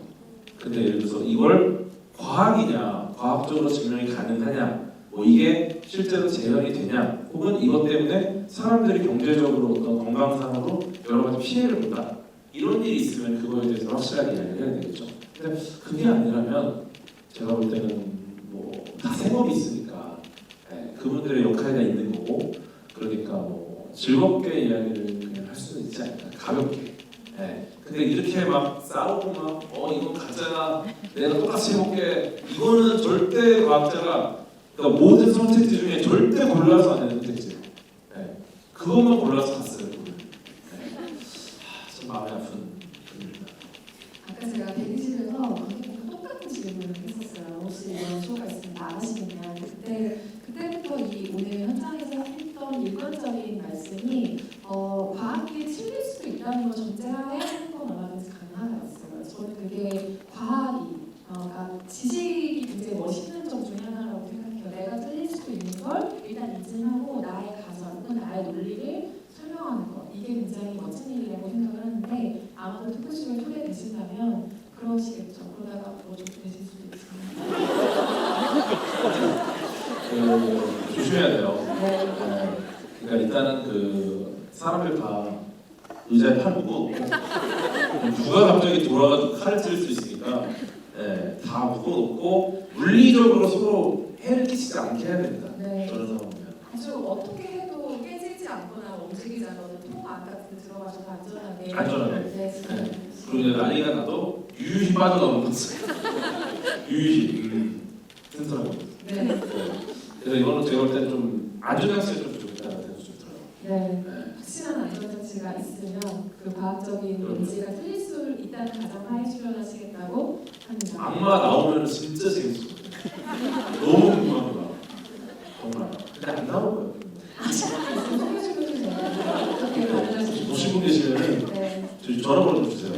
Speaker 2: 근데 예를 들어서 이걸 과학이냐, 과학적으로 증명이 가능하냐, 뭐 이게 실제로 재현이 되냐, 혹은 이것 때문에 사람들이 경제적으로 어떤 건강상으로 여러 가지 피해를 본다. 이런 일이 있으면 그거에 대해서 확실하게 이야기를 해야 되겠죠. 근데 그게 아니라면 제가 볼 때는 뭐 다 생업이 있으니까 그분들의 역할이 다 있는 거고 그러니까 뭐 즐겁게 이야기를 그냥 할 수는 있지 않을까 가볍게. 근데 이렇게 막 싸우고 막 이건 가짜야 내가 똑같이 해볼게 이거는 절대 과학자가 그러니까 모든 선택지 중에 절대 골라서 안 되는 선택지예요. 그것만 골라서 갔어요. 참 마음이 아픈 일입니다.
Speaker 1: 아까 제가 대기실에서 관객분과 똑같은 질문을 했었어요. 혹시 이런 쇼가 있으면 나가시느냐. 그때부터 이 오늘 현장에서 했던 일관적인 말씀이 과학이 틀릴 수도 있다는 걸 전제하에 하는 건 얼마든지 가능하다였어요. 저는 그게 되신다면 그러시겠죠. 그러다가 뭐 좀 되실 수도 있습니다.
Speaker 2: 조심해야 돼요.
Speaker 3: 네.
Speaker 2: 그러니까 일단은 사람들 다 의자에 팔 묶고 누가 갑자기 돌아가지고 칼을 찔 수 있으니까 다 묶어놓고 물리적으로 서로 해를 끼치지 않게 해야 됩니다.
Speaker 1: 네.
Speaker 2: 저런 상황이면.
Speaker 1: 아주 어떻게 해도 깨지지 않거나 움직이지 않거나 통안 같은 데 들어가셔서 안전하게.
Speaker 2: 안전하게.
Speaker 1: 네, 지금.
Speaker 2: 그리고 이제 난리가 나도 유유히 빠져나오는 거지. 유유히 튼튼하고.
Speaker 1: 네.
Speaker 2: 그래서 이거는 제가 볼 때는 좀 안전장치가 좀 부족했다는 생각이 좀 들어요.
Speaker 1: 네. 확실한 안전장치가 있으면 그 과학적인 논지가 틀릴 수 있다는 가정하에 출연하시겠다고 합니다.
Speaker 2: 악마 나오면 진짜 재밌을 것 같아요. 너무 궁금합니다. 정말. 근데 안 나올 거예요.
Speaker 1: 소개해주고 계세요. 어떻게 가능하실지.
Speaker 2: 보신 분 계시면
Speaker 1: 네.
Speaker 2: 전화번호 좀 주세요.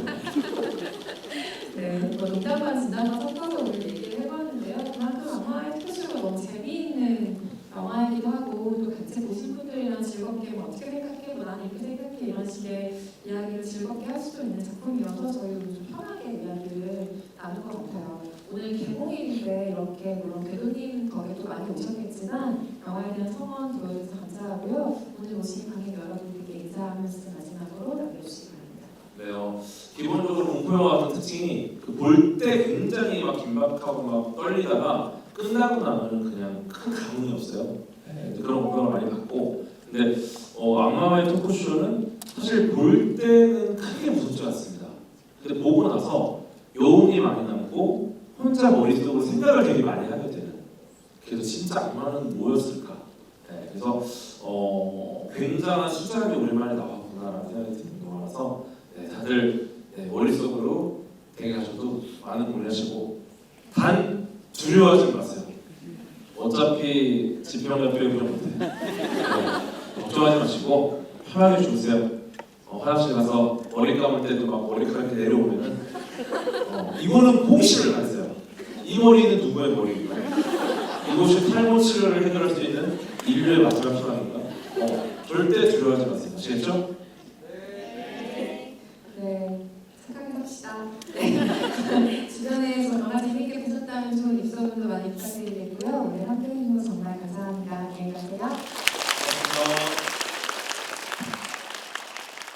Speaker 1: 네. 뭐 농담반 진담반 섞어서 우리 얘기를 해봤는데요. 그만큼 영화의 토크쇼가 너무 재미있는 영화이기도 하고 또 같이 보신 분들이랑 즐겁게 뭐 어떻게 생각해? 뭐 나는 이렇게 생각해? 이런 식의 이야기를 즐겁게 할 수도 있는 작품이어서 저희도 좀 편하게 이야기를 나눌 것 같아요. 오늘 개봉일인데 이렇게 물론 궤도님 거기도 많이 오셨겠지만 영화에 대한 성원 보여주셔서 감사하고요. 오늘 오신 관객 여러분들께 인사하면서 마지막으로 남겨주시기 바랍니다.
Speaker 2: 네, 기본적으로 공포 영화 같은 특징이 볼 때 굉장히 막 긴박하고 막 떨리다가 끝나고 나면은 그냥 큰 감흥이 없어요. 네, 그런 공포 영화 많이 봤고, 근데 악마와의 토크쇼는 사실 볼 때는 크게 무섭지 않습니다. 근데 보고 나서 여운이 많이 남고 혼자 머릿속으로 생각을 되게 많이 하게 되는. 그래서 진짜 악마는 뭐였을까? 네, 그래서 굉장한 수작이 오랜만에 나왔구나라는 생각이 드는 영화라서 다들 머릿속으로 되게 가셔도 많은 고민하시고 단 두려워하지 마세요. 어차피 지평연필에 그런 못해. 걱정하지 마시고 편하게 주무세요. 화장실 가서 머리 감을 때도 막 머리카락이 내려오면은 이거는 호기심을 가지세요. 이 머리는 누구의 머리인가? 이것이 탈모 치료를 해결할 수 있는 인류의 마지막 희망인가? 절대 두려워하지 마세요. 아시겠죠?
Speaker 1: 네, 생각해봅시다. 네. 주변에서 정말 재밌게 보셨다는 좋은 입소문도 많이 부탁드리겠고요. 오늘 함께 해주셔서 정말 감사합니다. 안녕히 가세요.